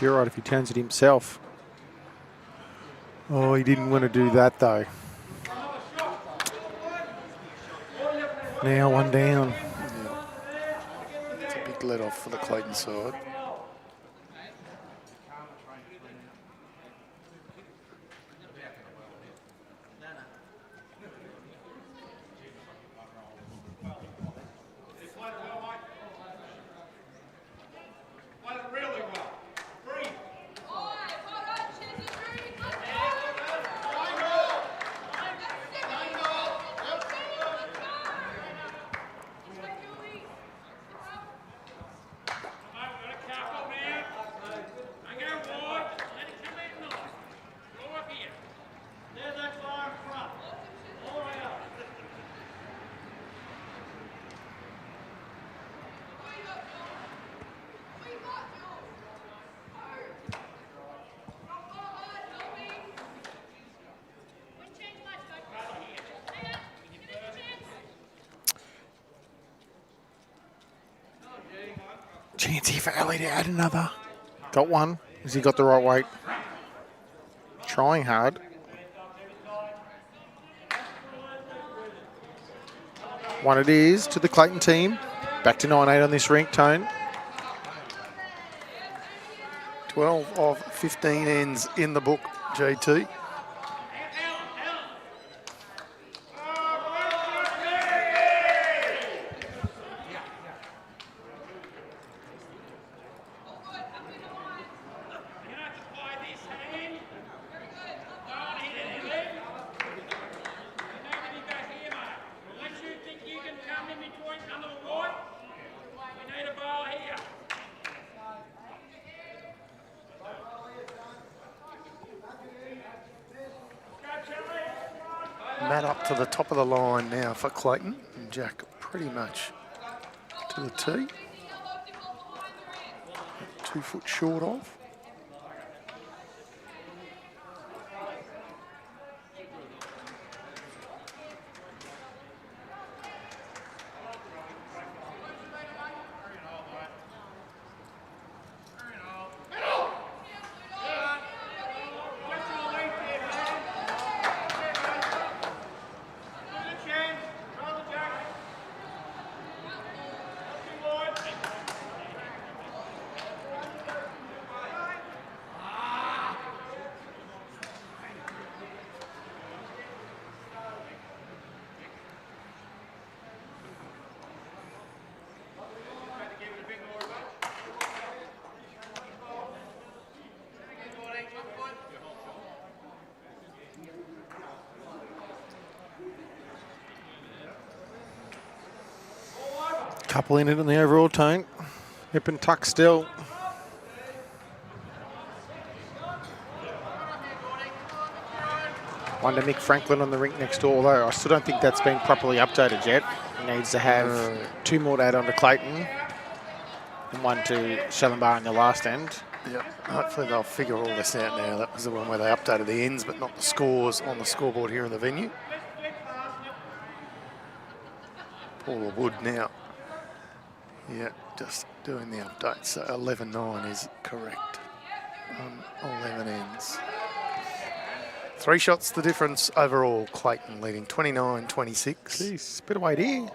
S2: Be all right if he turns it himself. Oh, he didn't want to do that though. Now 1 down.
S1: It's a big let off for the Clayton side.
S2: Chance here for Ali to add another. Got one. Has he got the right weight? Trying hard. One it is to the Clayton team. Back to 9-8 on this rink, Tone.
S1: 12 of 15 ends in the book, JT. Matt up to the top of the line now for Clayton. And Jack pretty much to the tee. 2 foot short of.
S2: Couple in it in the overall, Tone. Nip and tuck still. One to Mick Franklin on the rink next door, although I still don't think that's been properly updated yet. He needs to have 2 more to add on to Clayton and 1 to CHALAMBAR in the last end.
S1: Yeah, hopefully they'll figure all this out now. That was the one where they updated the ends, but not the scores on the scoreboard here in the venue. Paula Wood now. Yeah, just doing the update. So 11-9 is correct on 11 ends. 3 shots the difference overall. Clayton leading 29-26.
S2: Jeez, bit of weight here.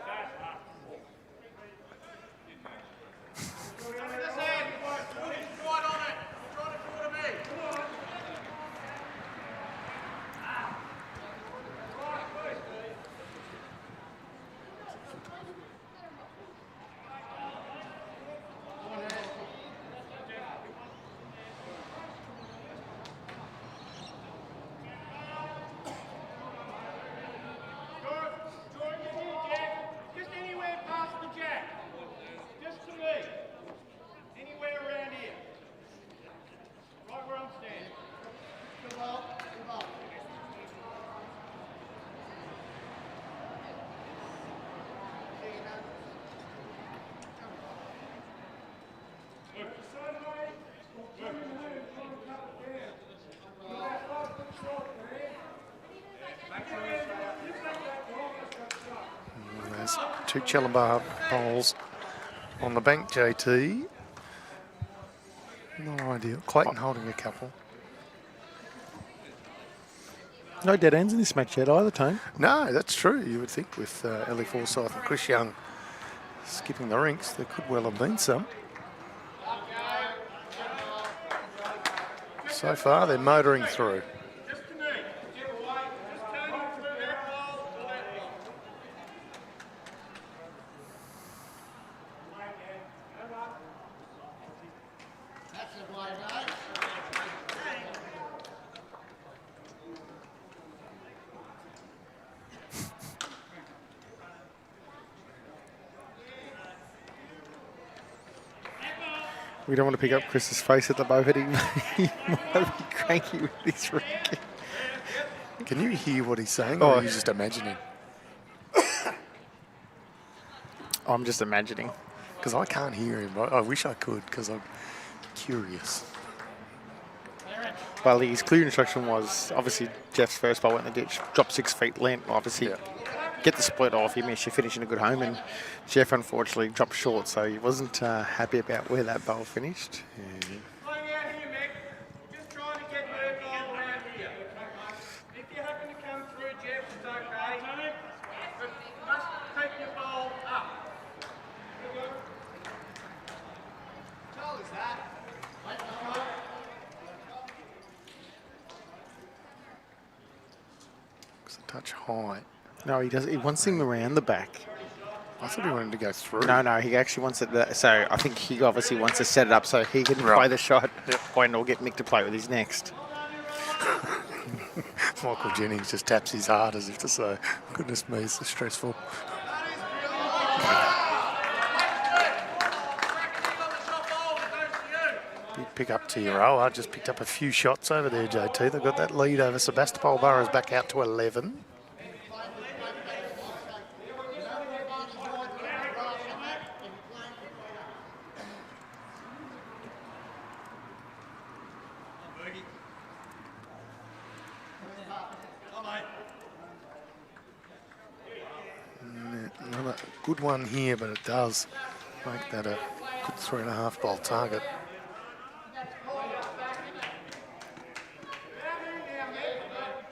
S1: There's 2 CHALAMBAR bowls on the bank, JT. Not ideal. Clayton holding a couple.
S2: No dead ends in this match yet either, Tone.
S1: No, that's true. You would think with Ellie Forsyth and Chris Young skipping the rinks, there could well have been some. So far, they're motoring through.
S2: We don't want to pick up Chris's face at the moment. He might be cranky with this rink.
S1: Can you hear what he's saying, or are you just imagining?
S2: I'm just imagining.
S1: Because I can't hear him. I wish I could, because I'm curious.
S2: Well, his clear instruction was, obviously, Jeff's first ball went in the ditch, dropped 6 feet length, obviously.
S1: Yeah.
S2: Get the split off, you managed to finish in a good home, and Jeff unfortunately dropped short, so he wasn't happy about where that bowl finished.
S3: Playing out here, Mick. Just trying to get your ball around here. If you happen to come through, Jeff, it's okay. But you must take your ball up.
S1: It's a touch high.
S2: No, he does. He wants him around the back.
S1: I thought he wanted to go through.
S2: No, he actually wants it. So I think he obviously wants to set it up so he can play the shot. Point or get Mick to play with his next.
S1: Michael Jennings just taps his heart as if to say, goodness me, it's so stressful. Big pick up to Euroa. Just picked up a few shots over there, JT. They've got that lead over Sebastopol Boroughs back out to 11. Another good one here, but it does make that a good 3.5 ball target.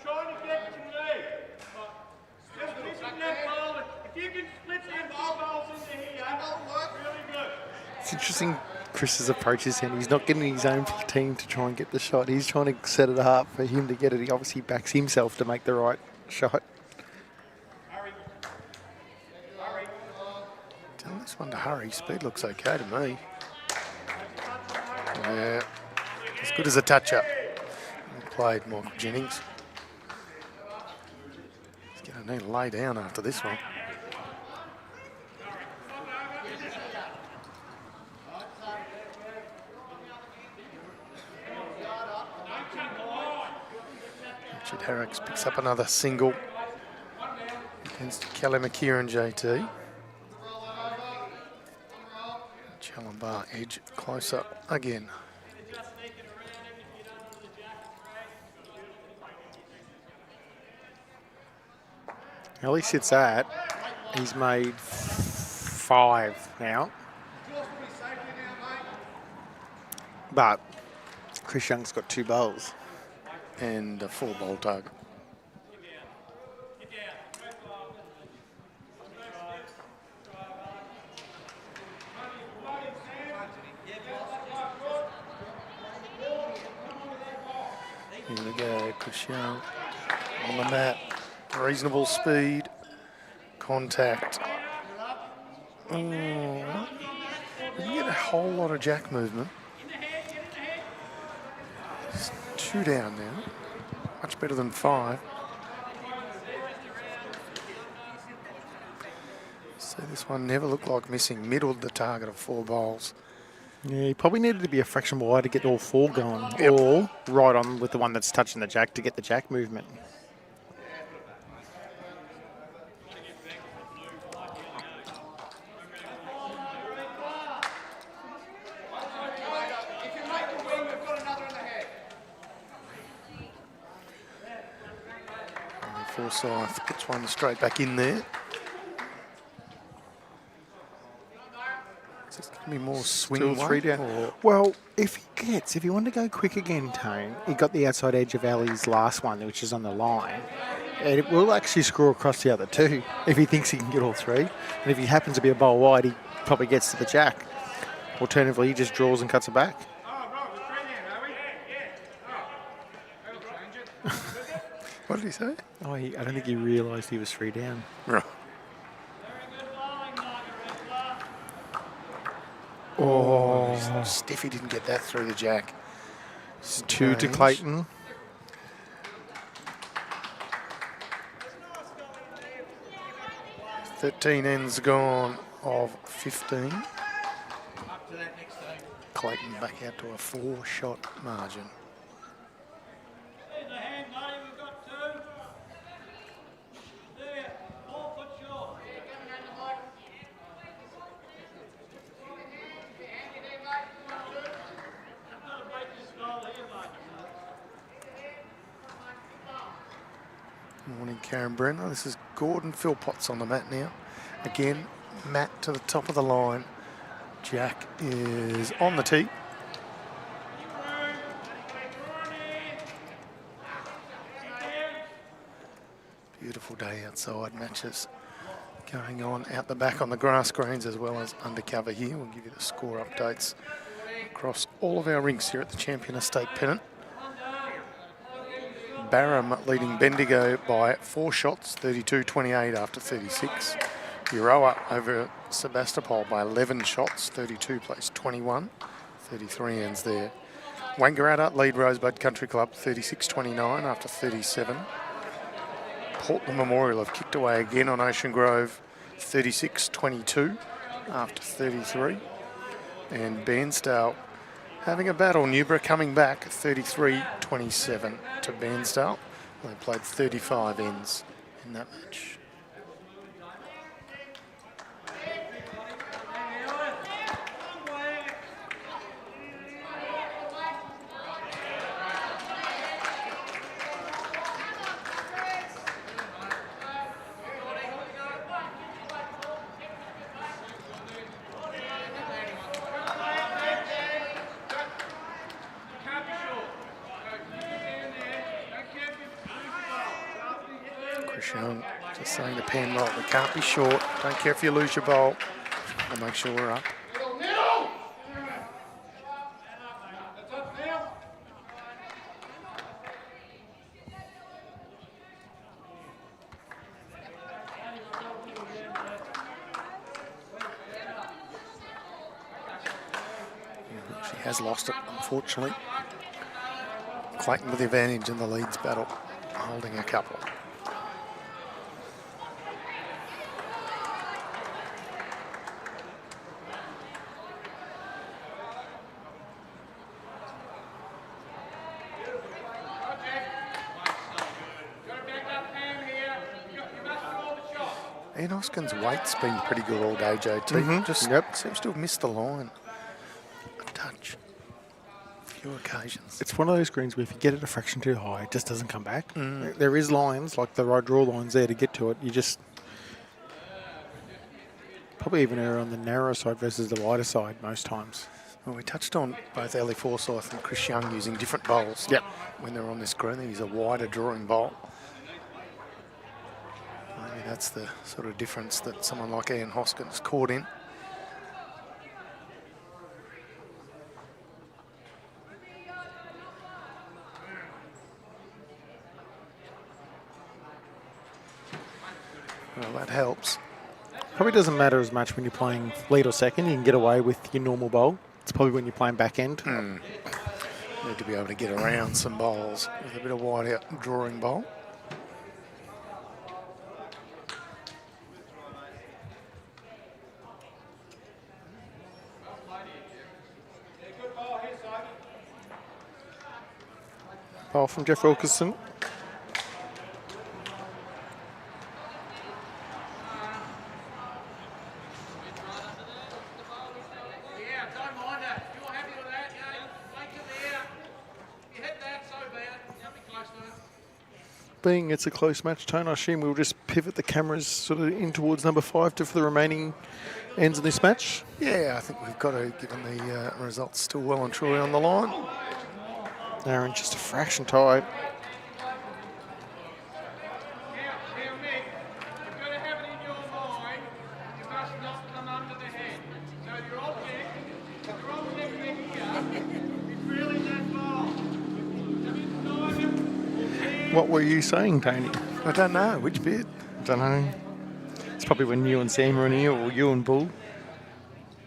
S3: Trying to get to me. Just missing that ball. If you can split them 2 balls into here, really good.
S2: It's interesting Chris's approach is him. He's not getting his own team to try and get the shot. He's trying to set it up for him to get it. He obviously backs himself to make the right shot.
S1: Tell this one to hurry. Speed looks okay to me. Yeah, as good as a touch-up. Played Michael Jennings. He's going to need to lay down after this one. Richard Herricks picks up another single against Kelly McKieran, JT. CHALAMBAR edge closer again.
S2: Well, he sits at. He's made 5 now. But Chris Young's got 2 bowls.
S1: And a 4 bowl target. Here we go, Chris Young on the mat. Reasonable speed, contact. Oh, didn't get a whole lot of jack movement. It's 2 down now. Much better than 5. So this one never looked like missing. Middled the target of 4 bowls.
S2: Yeah, he probably needed to be a fraction wide to get all 4 going.
S1: Yep.
S2: Or right on with the one that's touching the jack to get the jack movement.
S1: Forsyth puts one straight back in there. Is this going to be more swing
S2: Still 3 down.
S1: or-
S2: Well, if he wanted to go quick again, Tone, he got the outside edge of Ali's last one, which is on the line. And it will actually screw across the other 2 if he thinks he can get all 3. And if he happens to be a bowl wide, he probably gets to the jack. Alternatively, he just draws and cuts it back.
S1: What did he say?
S2: Oh, I don't think he realised he was 3 down.
S1: Right.
S2: Oh,
S1: Stiffy didn't get that through the jack.
S2: 2 to Clayton.
S1: "13 ends gone of 15. Clayton back out to a 4-shot margin. Morning, Karen Brenner. This is Gordon Philpotts on the mat now. Again, Matt to the top of the line. Jack is on the tee. Beautiful day outside. Matches going on out the back on the grass greens as well as undercover here. We'll give you the score updates across all of our rinks here at the Champion Estate Pennant. Barham leading Bendigo by 4 shots, 32-28 after 36. Euroa over Sebastopol by 11 shots, 32 plays 21, 33 ends there. Wangaratta lead Rosebud Country Club 36-29 after 37. Portland Memorial have kicked away again on Ocean Grove 36-22 after 33. And Bairnsdale having a battle. Newborough coming back 33-27 to Bairnsdale. They played 35 ends in that match. Just saying to Penrod, we can't be short. Don't care if you lose your bowl. We'll make sure we're up. She has lost it, unfortunately. Clayton with the advantage in the leads battle, holding a couple. Ian Hoskin's weight's been pretty good all day, JT. Just seems to have missed the line a touch. A few few occasions.
S2: It's one of those greens where if you get it a fraction too high, it just doesn't come back. There is lines, like the right draw lines there to get to it. You just probably even err on the narrower side versus the wider side most times.
S1: Well, we touched on both Ellie Forsyth and Chris Young using different bowls.
S2: Yep.
S1: When they're on this green, they use a wider drawing bowl. Maybe that's the sort of difference that someone like Ian Hoskins caught in. Well, that helps.
S2: Probably doesn't matter as much when you're playing lead or second. You can get away with your normal bowl. It's probably when you're playing back end.
S1: Need to be able to get around some bowls with a bit of wide out drawing bowl.
S2: Bowl from Jeff Wilkerson. Being it's a close match, Tone, I assume we'll just pivot the cameras sort of in towards number 5 for the remaining ends of this match.
S1: Yeah, I think we've got to, given the results still well and truly on the line.
S2: Aaron just a fraction tight. What were you saying, Tony?
S1: I don't know, which bit?
S2: I don't know. It's probably when you and Sam were in here, or you and Bull.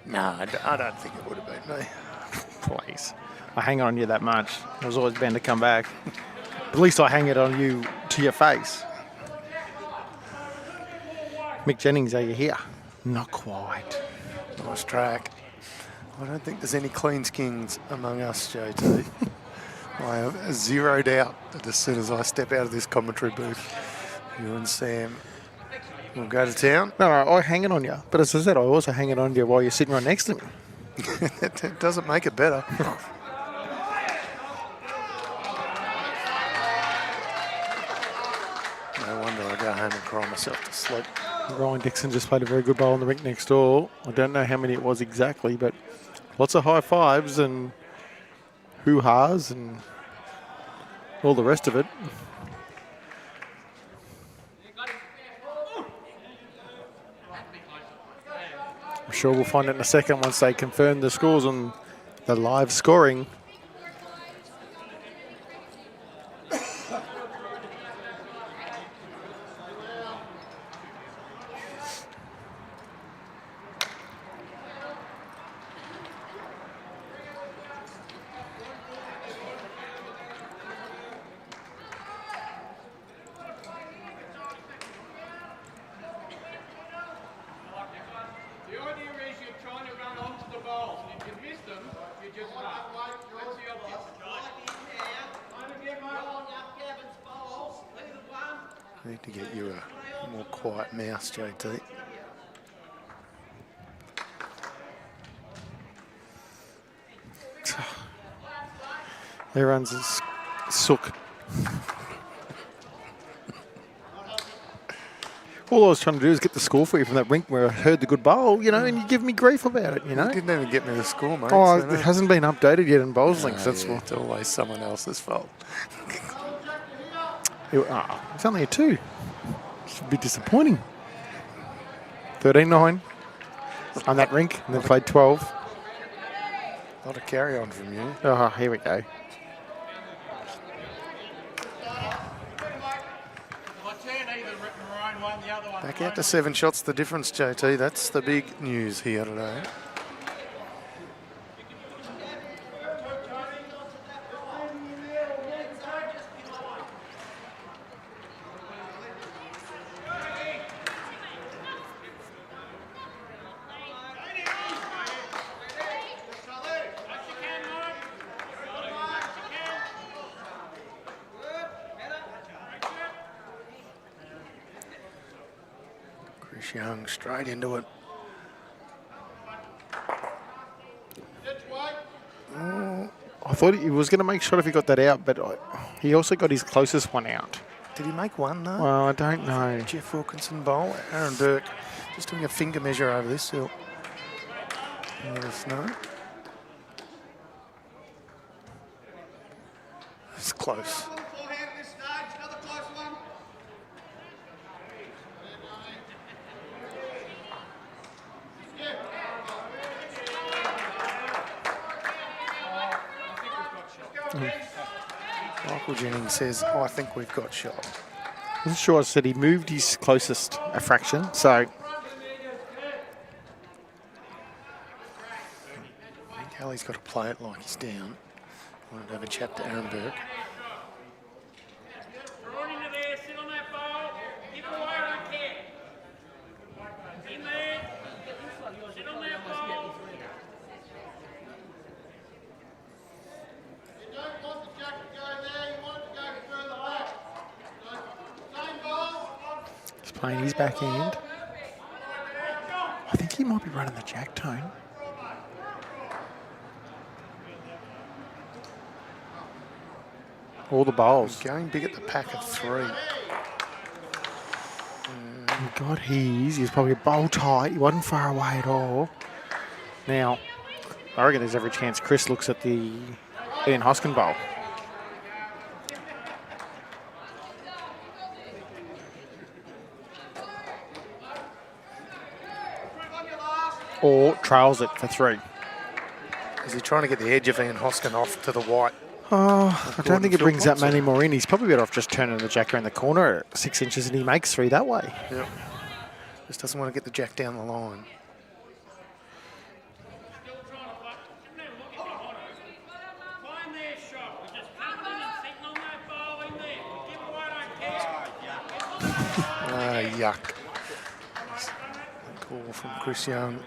S1: No, I don't think it would have been me.
S2: Please. I hang on you that much. I was always bound to come back. At least I hang it on you to your face. Mick Jennings, are you here? Not quite.
S1: Nice track. I don't think there's any clean skins among us, JT. I have zero doubt that as soon as I step out of this commentary booth, you and Sam will go to town.
S2: No, I hang it on you. But as I said, I also hang it on you while you're sitting right next to me.
S1: It doesn't make it better. No wonder I go home and cry myself to sleep.
S2: Ryan Dixon just played a very good bowl on the rink next door. I don't know how many it was exactly, but lots of high fives and hoo-has and all the rest of it. I'm sure we'll find it in a second once they confirm the scores on the live scoring.
S1: Need to get you a more quiet mouse, JT.
S2: Everyone's as sook. All I was trying to do is get the score for you from that rink where I heard the good bowl, you know, and you give me grief about it, you know.
S1: You didn't even get me the score, mate.
S2: Oh,
S1: so
S2: it hasn't been updated yet in Bowls Links. That's
S1: yeah,
S2: what.
S1: it's always someone else's fault.
S2: It's only a 2. Should be disappointing. 13-9 on that rink, and then played 12.
S1: A lot of carry on from you.
S2: Oh, here we go.
S1: Back out to 7 shots, the difference, JT. That's the big news here today. Young straight into it.
S2: Oh, I thought he was going to make sure if he got that out, but he also got his closest one out.
S1: Did he make one, though?
S2: Well, I don't know.
S1: Jeff Wilkinson bowl. Aaron Burke just doing a finger measure over this. He'll let us know. It's close. Michael Jennings says, I think we've got shot.
S2: I wasn't sure. I said he moved his closest a fraction, so...
S1: I think Hallie's got to play it like he's down. I wanted to have a chat to Aaron Burke.
S2: He's playing his back end. I think he might be running the jack tone. All the bowls.
S1: Going big at the pack of 3.
S2: He got his. He was probably bowl tight. He wasn't far away at all. Now, I reckon there's every chance Chris looks at the Ian Hoskin bowl. Or trails it for 3.
S1: Is he trying to get the edge of Ian Hoskin off to the white?
S2: Oh, I don't think it brings that many more in. He's probably better off just turning the jack around the corner at 6 inches and he makes 3 that way.
S1: Yep. Just doesn't want to get the jack down the line. Yuck. Call from Chris Young.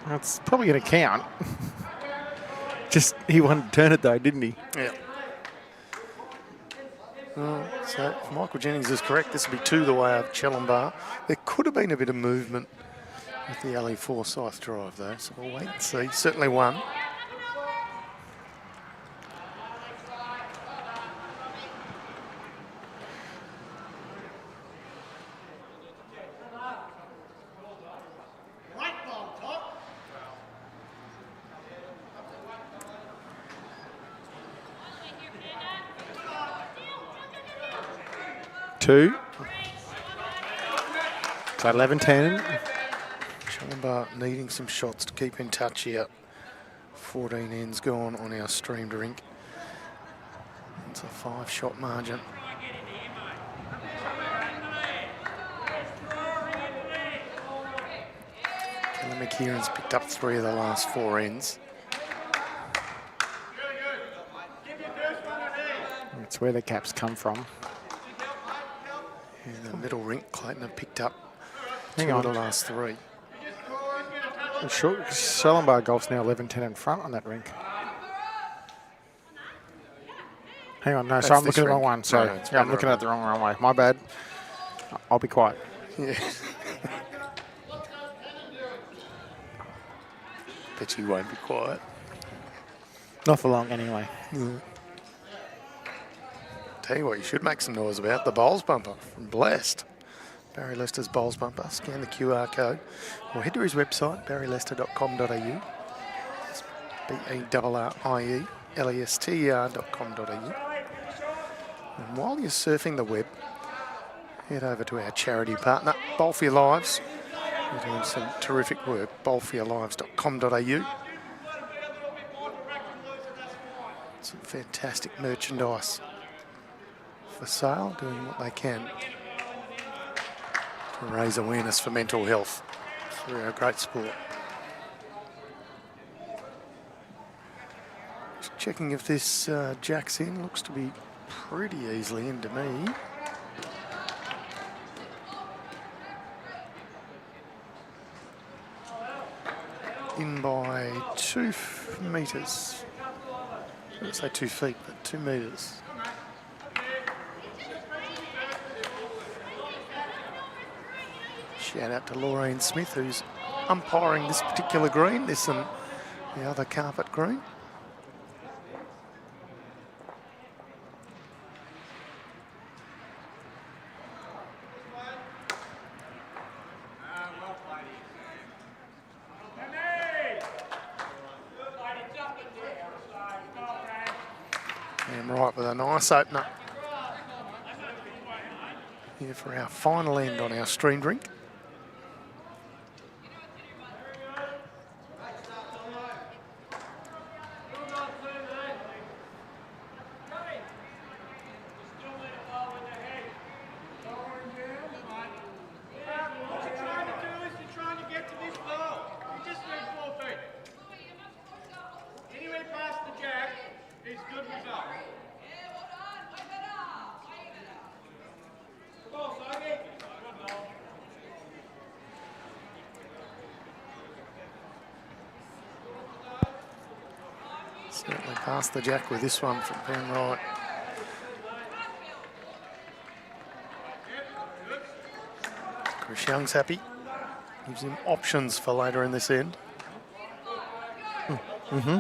S2: That's probably going to count. Just, he wanted to turn it though, didn't he?
S1: Yeah. So if Michael Jennings is correct, this will be 2 the way of CHALAMBAR. There could have been a bit of movement with the LE Forsyth drive though, so we'll wait and see. Certainly 1.
S2: Two. So 11-10.
S1: CHALAMBAR needing some shots to keep in touch here. 14 ends gone on our streamed rink. It's a 5-shot margin. Kelly McKieran's picked up 3 of the last 4 ends.
S2: That's where the caps come from.
S1: In the middle rink, Clayton have picked up 2
S2: Hang
S1: of
S2: on.
S1: the last 3.
S2: Sure, CHALAMBAR Golf's now 11-10 in front on that rink. Hang on, no,
S1: That's
S2: so I'm
S1: this
S2: looking at the wrong
S1: rink.
S2: one. Sorry,
S1: No, it's
S2: yeah, I'm
S1: right
S2: looking
S1: right.
S2: at the wrong way. My bad. I'll be quiet.
S1: Yeah. Bet you won't be quiet.
S2: Not for long, anyway.
S1: Tell you what, you should make some noise about the bowls bumper from Blessed. Barry Lester's bowls bumper. Scan the QR code or head to his website, barrylester.com.au. It's BARRIELESTER.com.au. And while you're surfing the web, head over to our charity partner, Bowl for Your Lives. They're doing some terrific work, bowlforyourlives.com.au. Some fantastic merchandise for sale, doing what they can to raise awareness for mental health through our great sport. Just checking if this jack's in. Looks to be pretty easily into me. In by 2 metres. I would say 2 feet, but 2 metres. Shout out to Laureen Smith, who's umpiring this particular green. There's some the other carpet green. And right with a nice opener here for our final end on our streamed rink. Certainly past the jack with this one from Penrite. Chris Young's happy. Gives him options for later in this end.
S2: Mm-hmm.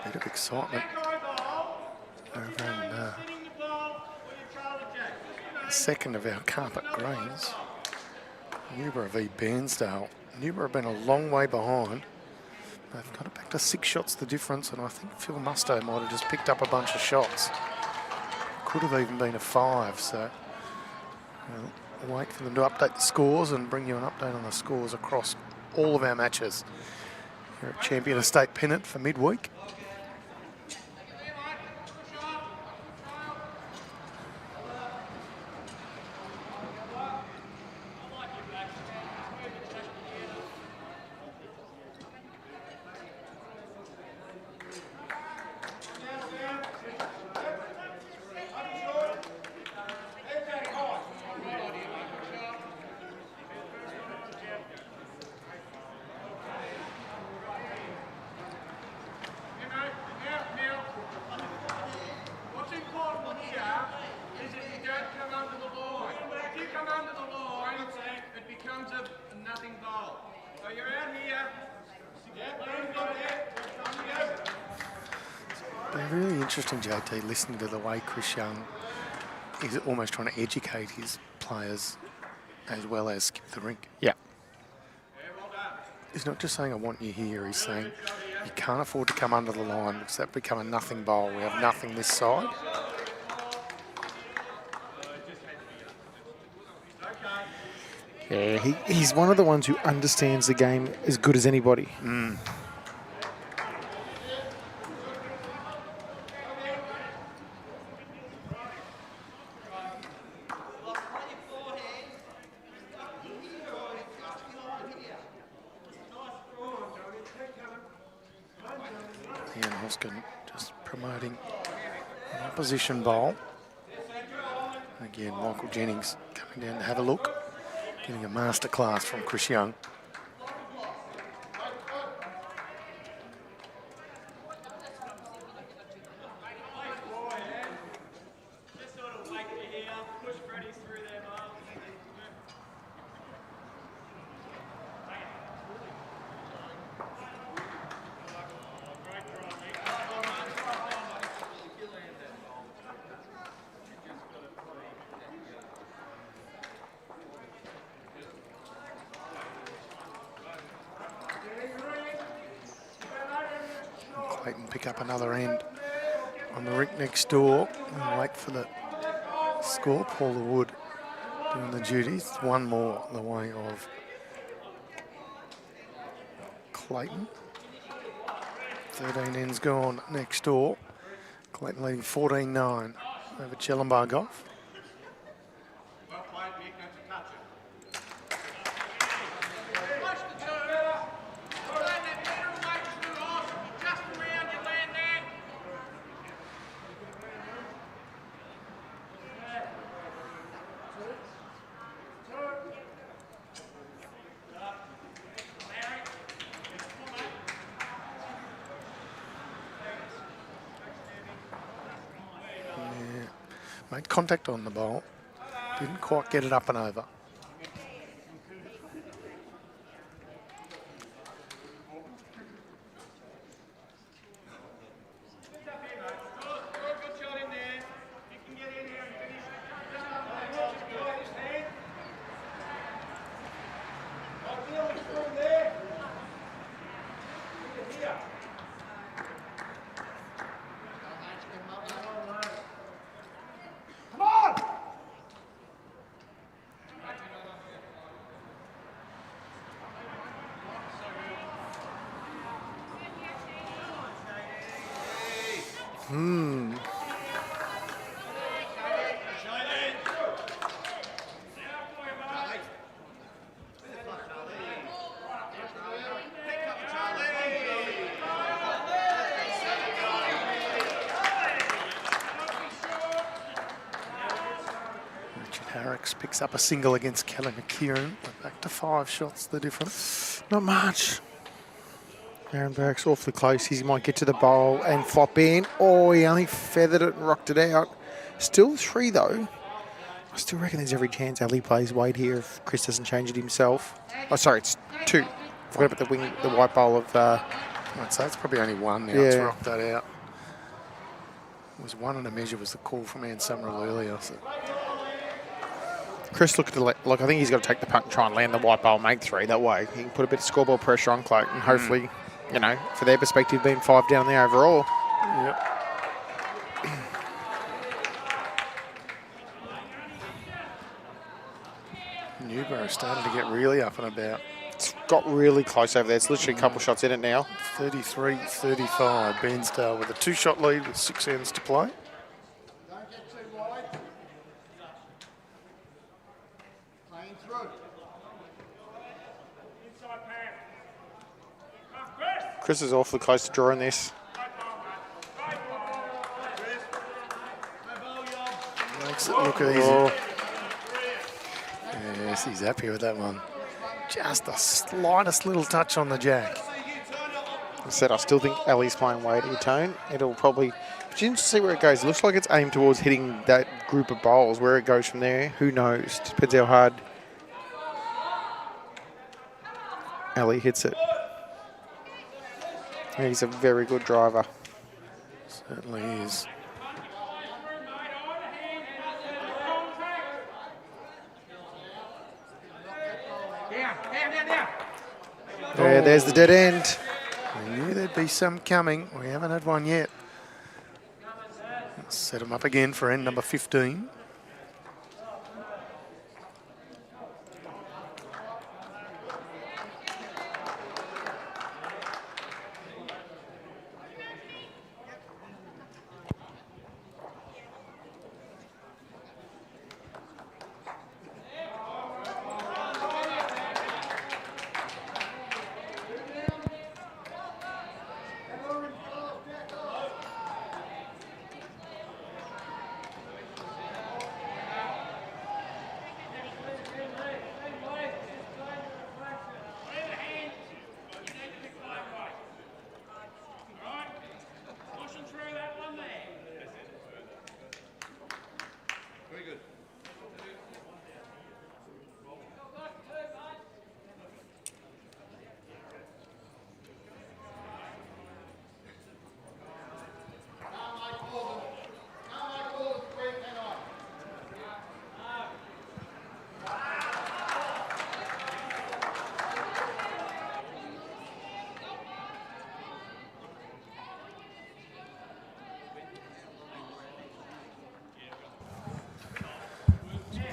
S1: Bit of excitement over in the second of our carpet greens. Newborough v Bairnsdale. Newborough have been a long way behind. They've got it back to 6 shots the difference, and I think Phil Musto might have just picked up a bunch of shots. Could have even been a 5, so we'll wait for them to update the scores and bring you an update on the scores across all of our matches here at Champion Estate Pennant for midweek. Really interesting, JT, listening to the way Chris Young is almost trying to educate his players as well as skip the rink.
S2: Yeah.
S1: He's not just saying, I want you here. He's saying, you can't afford to come under the line because that become a nothing bowl. We have nothing this side.
S2: Yeah, he's one of the ones who understands the game as good as anybody.
S1: Mm. Ian Hoskin just promoting an opposition bowl. Again, Michael Jennings coming down to have a look. Getting a masterclass from Chris Young. Clayton pick up another end on the rink next door and wait for the score. Paula Wood doing the duties. One more the way of Clayton. 13 ends gone next door. Clayton leading 14-9 over CHALAMBAR Golf. Made contact on the bowl, didn't quite get it up and over. Richard Harricks picks up a single against Kelly McKieran. Back to 5 shots, the difference.
S2: Not much. Aaron Burke's awfully close. He might get to the bowl and flop in. Oh, he only feathered it and rocked it out. Still 3, though. I still reckon there's every chance Ali plays Wade here if Chris doesn't change it himself. Oh, sorry, it's 2. Forgot about the white bowl of...
S1: I'd say it's probably only 1 now. It's rocked that out. It was 1 and a measure was the call from Ann Summerall earlier. So.
S2: Chris looked at the... Look, I think he's got to take the punt and try and land the white bowl, make 3. That way he can put a bit of scoreboard pressure on Clayton. Hopefully, you know, for their perspective, being 5 down there overall.
S1: Yep. Newborough started to get really up and about.
S2: It's got really close over there. It's literally a couple shots in it now.
S1: 33-35. Bairnsdale with a 2-shot lead with 6 ends to play.
S3: Don't get too wide. Playing through. Inside pass. Come, Chris.
S2: Chris is awfully close to drawing this.
S1: Makes it look easy.
S2: Oh.
S1: Yes, he's happy with that one. Just the slightest little touch on the jack.
S2: I said I still think Ali's playing Wade at tone. It'll probably... But you can see where it goes. It looks like it's aimed towards hitting that group of bowls. Where it goes from there, who knows? Depends how hard Ali hits it. He's a very good driver.
S1: Certainly is.
S2: There's the dead end.
S1: We knew there'd be some coming. We haven't had one yet. Let's set them up again for end number 15.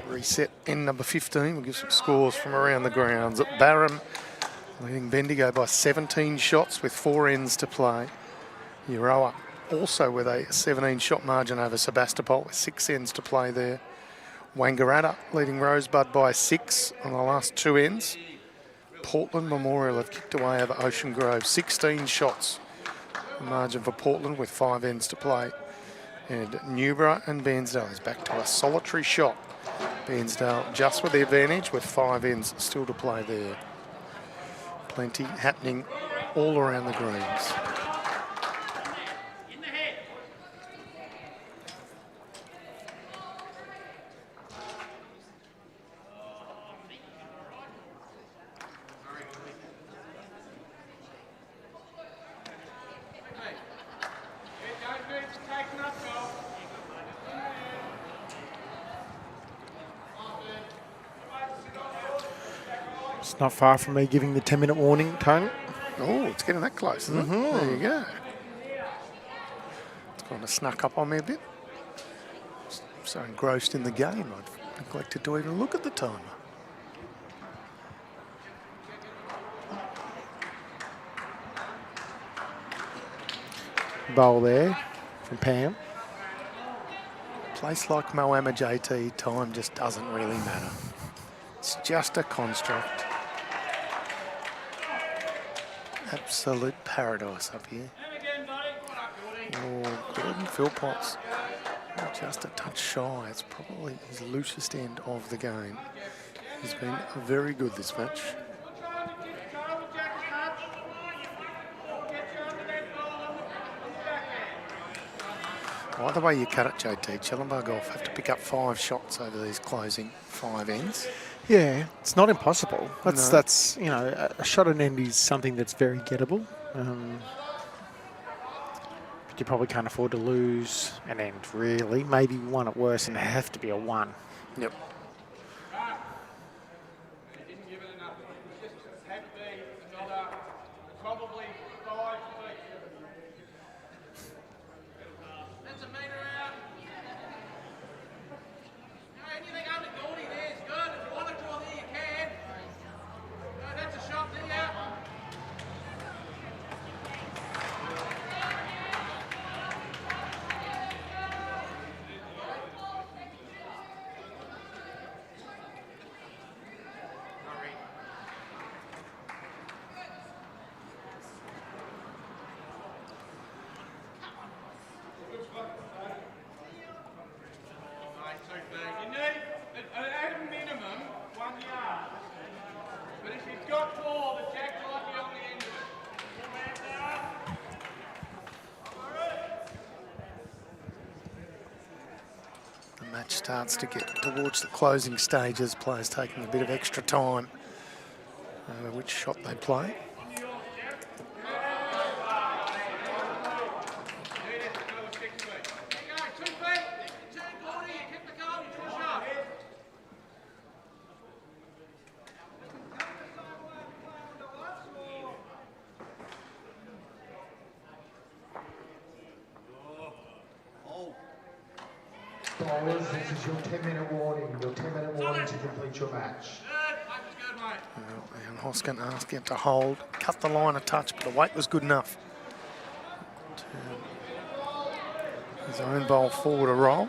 S1: Reset end number 15. We'll give some scores from around the grounds. At Barham, leading Bendigo by 17 shots with 4 ends to play. Euroa also with a 17-shot margin over Sebastopol with 6 ends to play there. Wangaratta leading Rosebud by 6 on the last 2 ends. Portland Memorial have kicked away over Ocean Grove. 16 shots. The margin for Portland with 5 ends to play. And Newborough and Bairnsdale is back to a solitary shot. Bairnsdale just with the advantage with 5 ends still to play there. Plenty happening all around the greens.
S2: It's not far from me giving the 10-minute warning, Tony.
S1: Oh, it's getting that close, isn't it? There you go. It's kind of snuck up on me a bit. So engrossed in the game, I'd neglected to even look at the timer.
S2: Bowl there from Pam.
S1: A place like Moama, JT, time just doesn't really matter. It's just a construct. Absolute paradise up here. Oh, Gordon Philpotts just a touch shy. It's probably his loosest end of the game. He's been very good this match. Either way you cut it, JT, Challambar Golf have to pick up 5 shots over these closing 5 ends.
S2: Yeah, it's not impossible.
S1: No.
S2: That's you know, a shot at end is something that's very gettable. But you probably can't afford to lose an end, really. Maybe one at worst, and it has to be a 1.
S1: Yep. Match starts to get towards the closing stages, players taking a bit of extra time over which shot they play.
S4: Bowlers, this is your 10-minute warning. Your 10-minute warning to complete your match.
S1: And Hoskin asking to hold, cut the line a touch, but the weight was good enough. His own bowl forward a roll.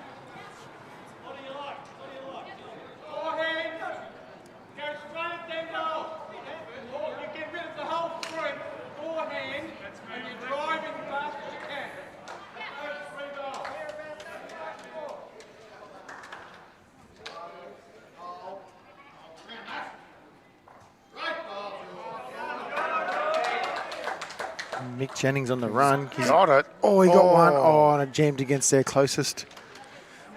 S2: Mick Jennings on the run.
S1: He's got it.
S2: Oh, he got one. Oh, and it jammed against their closest.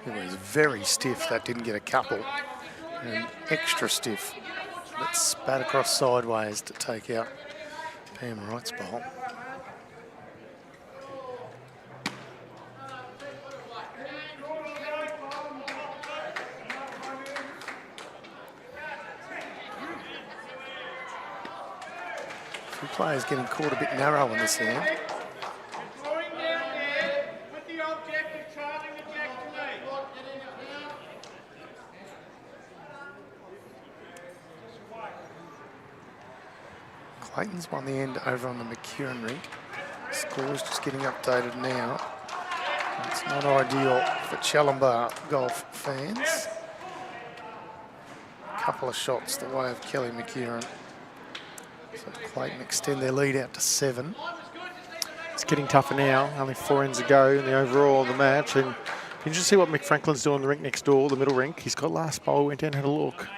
S1: It was very stiff. That didn't get a couple. And extra stiff. That spat across sideways to take out Pam Wright's bowl. Players getting caught a bit narrow in this end. Clayton's won the end over on the McEwen rink. Score's just getting updated now. It's not ideal for Challambar Golf fans. A couple of shots the way of Kelly McEwen. So Clayton extend their lead out to 7.
S2: It's getting tougher now. Only 4 ends to go in the overall of the match. And you can just see what Mick Franklin's doing in the rink next door, the middle rink. He's got last bowl, went down and had a look.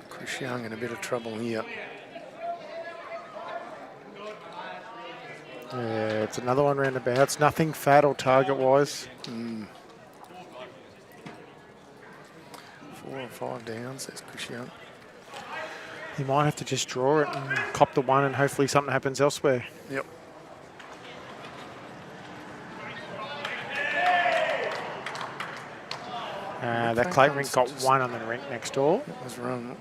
S1: Chris Young in a bit of trouble here.
S2: Yeah, it's another one roundabouts. Nothing fat or target-wise.
S1: 4 or 5 down, says Chris Young.
S2: He might have to just draw it and cop the 1 and hopefully something happens elsewhere.
S1: Yep.
S2: That Clayton rink got 1 on the rink next door.
S1: It was run.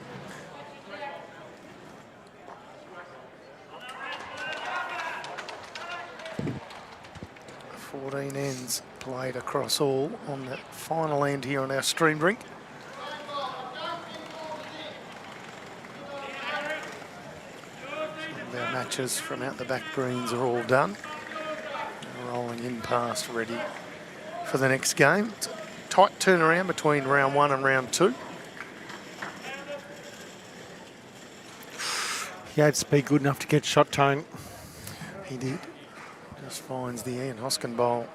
S1: Fourteen ends played across all on that final end here on our stream rink. matches from out the back greens are all done. Rolling in past ready for the next game. It's a tight turnaround between round 1 and round 2.
S2: He had speed good enough to get shot, Tone.
S1: He did. Just finds the Ian Hoskin bowl.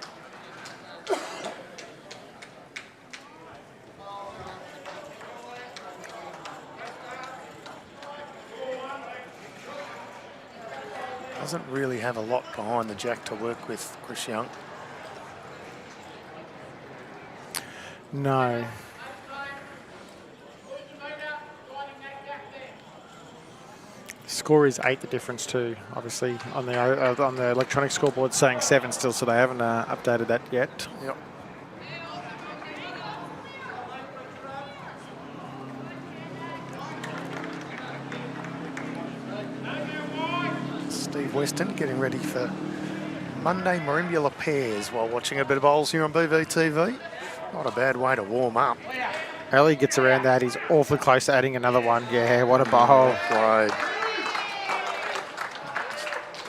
S1: Doesn't really have a lot behind the jack to work with, Chris Young.
S2: No. Score is 8, the difference too. Obviously, on the electronic scoreboard saying 7 still, so they haven't updated that yet.
S1: Yep. Steve Weston getting ready for Monday Marimbula pairs while watching a bit of bowls here on BVTV. Not a bad way to warm up.
S2: Ellie gets around that. He's awfully close to adding another one. Yeah, what a bowl.
S1: Right.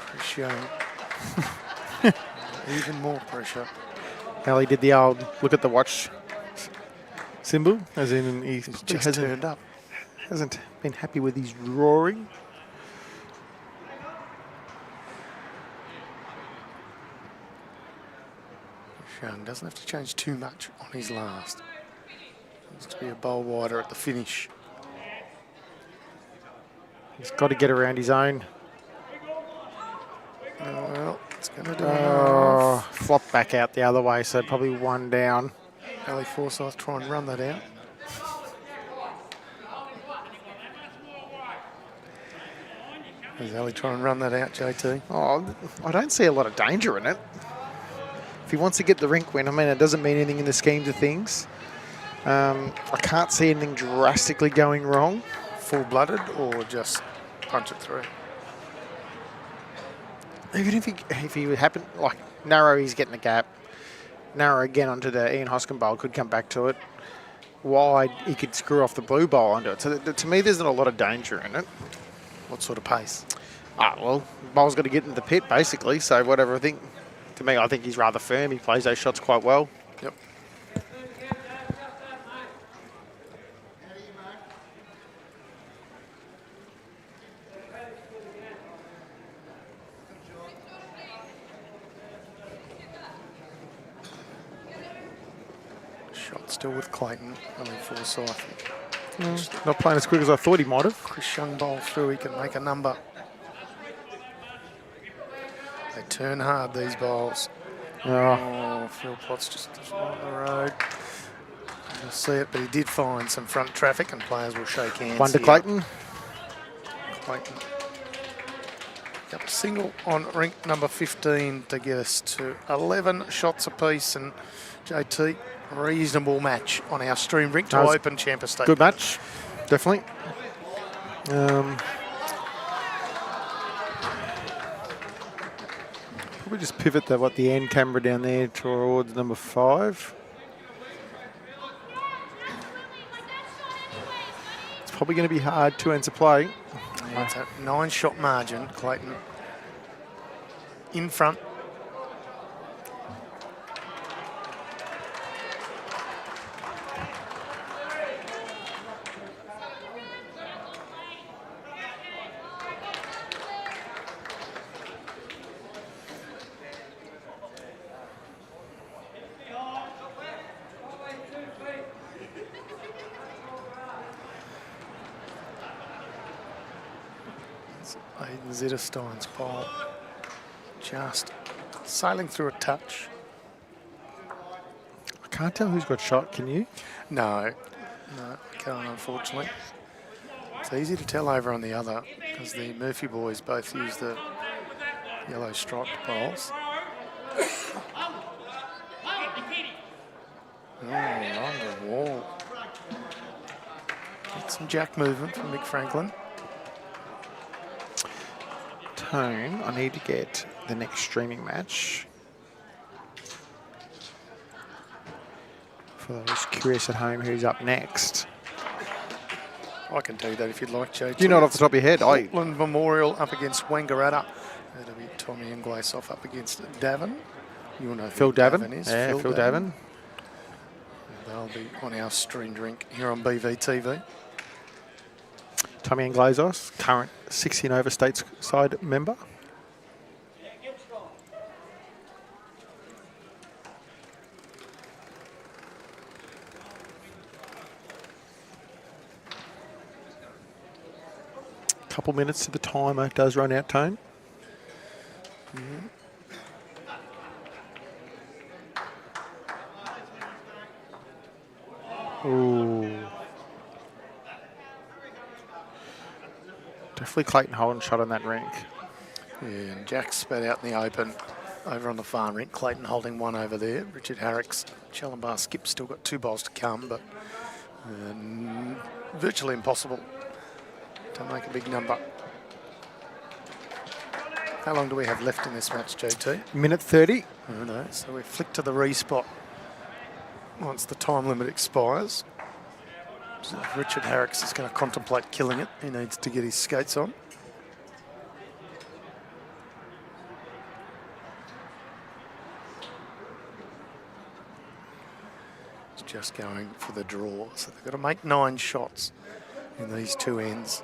S1: Pressure. Even more pressure.
S2: Ellie did the old look at the watch symbol, as in he
S1: Just turned up.
S2: hasn't been happy with his drawing.
S1: Young doesn't have to change too much on his last. Looks to be a bowl wider at the finish.
S2: He's got to get around his own.
S1: Oh, well, it's going to do
S2: Oh, flop back out the other way, so probably one down.
S1: Ali Forsyth try and run that out. Is Ali trying to run that out, JT?
S2: Oh, I don't see a lot of danger in it. If he wants to get the rink win, I mean, it doesn't mean anything in the scheme of things. I can't see anything drastically going wrong.
S1: Full-blooded or just punch it through?
S2: Even if he would happen, like narrow, he's getting the gap. Narrow again onto the Ian Hoskin bowl, could come back to it. Wide, he could screw off the blue bowl onto it. So to me, there's not a lot of danger in it.
S1: What sort of pace?
S2: Well, bowl's got to get into the pit, basically. So whatever, I think, to me, I think he's rather firm. He plays those shots quite well.
S1: Yep. Shot still with Clayton. Only Forsyth.
S2: Not playing as quick as I thought he might have.
S1: Chris Young bowl through, he can make a number. They turn hard, these bowls. Oh, Phil Potts just on the road. You'll see it, but he did find some front traffic and players will shake hands.
S2: One to
S1: here.
S2: Clayton.
S1: Clayton. Yep, a single on rink number 15 to get us to 11 shots apiece, and JT, reasonable match on our stream rink to open Champa State.
S2: Good match, definitely. Probably just pivot the end camera down there towards number 5. It's probably going to be hard, 2 ends of play.
S1: Yeah, it's a 9-shot margin. Clayton in front. Aiden Zitterstein's ball just sailing through a touch.
S2: I can't tell who's got shot, can you?
S1: No, I can't, unfortunately. It's easy to tell over on the other because the Murphy boys both use the yellow striped bowls. Oh, on the wall. Get some jack movement from Mick Franklin.
S2: Tone, I need to get the next streaming match. For those curious at home who's up next.
S1: I can tell you that if you'd like, JT.
S2: Do you know it off the top of your head?
S1: Auckland Memorial up against Wangaratta. That'll be Tommy Inglasoff up against Davin. You'll know
S2: Phil
S1: who
S2: Davin.
S1: is.
S2: Yeah, Phil Davin.
S1: They'll be on our streamed rink here on BVTV.
S2: Tommy Inglasos, current 16 over stateside member. Couple minutes to the timer does run out, Tone. Ooh. Definitely Clayton Holden shot on that rink.
S1: Yeah, and Jack spat out in the open over on the far rink. Clayton holding one over there. Richard Harrick's CHALAMBAR skip still got 2 bowls to come, but virtually impossible to make a big number. How long do we have left in this match, JT?
S2: Minute 30.
S1: Who knows? So we flick to the respot once the time limit expires. So if Richard Harricks is going to contemplate killing it, he needs to get his skates on. It's just going for the draw. So they've got to make 9 shots in these 2 ends.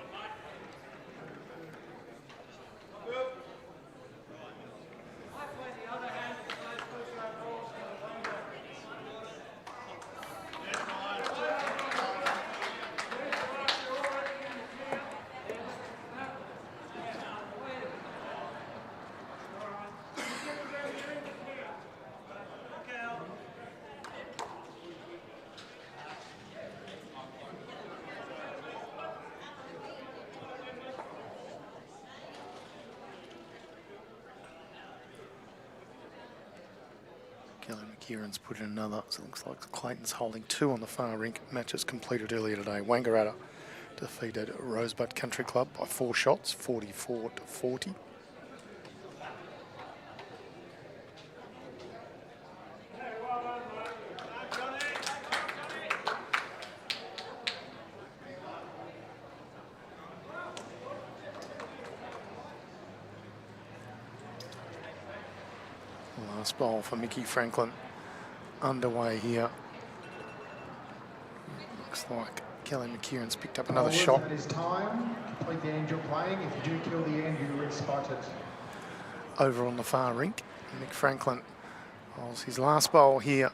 S1: Kieran's put in another, so it looks like Clayton's holding 2 on the far rink. Matches completed earlier today. Wangaratta defeated Rosebud Country Club by 4 shots, 44-40. Last bowl for Mickey Franklin underway here. Looks like Kelly McKieran's picked up another shot.
S4: It is time. Complete the end you're playing. If you do kill the end, you re-spot it.
S1: Over on the far rink, Mick Franklin holds his last bowl here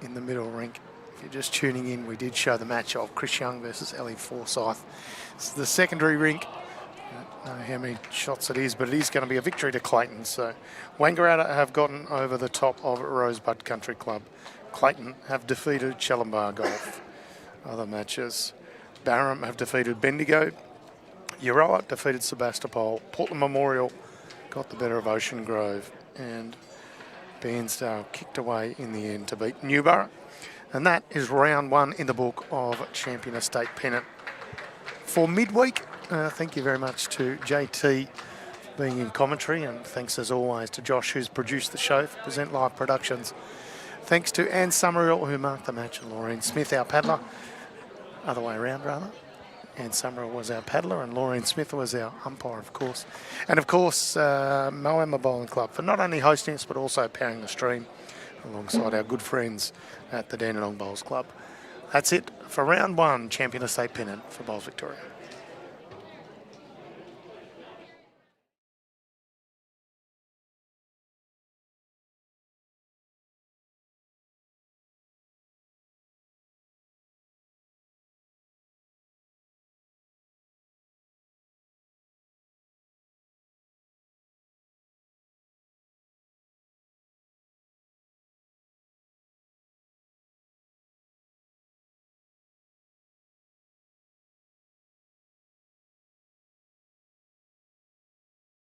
S1: in the middle rink. If you're just tuning in, we did show the match of Chris Young versus Ellie Forsyth. This is the secondary rink. I don't know how many shots it is, but it is going to be a victory to Clayton. So Wangaratta have gotten over the top of Rosebud Country Club. Clayton have defeated CHALAMBAR Golf. Other matches, Barham have defeated Bendigo. Euroa defeated Sebastopol. Portland Memorial got the better of Ocean Grove. And Bairnsdale kicked away in the end to beat Newborough. And that is round 1 in the book of Champion Estate Pennant. For midweek, thank you very much to JT for being in commentary, and thanks as always to Josh, who's produced the show for Present Live Productions. Thanks to Anne Summerall, who marked the match, and Laureen Smith, our paddler. Other way around, rather. Anne Summerall was our paddler, and Laureen Smith was our umpire, of course. And of course, Moama Bowling Club for not only hosting us, but also powering the stream alongside our good friends at the Dandenong Bowls Club. That's it for round 1, Champion Estate Pennant for Bowls Victoria.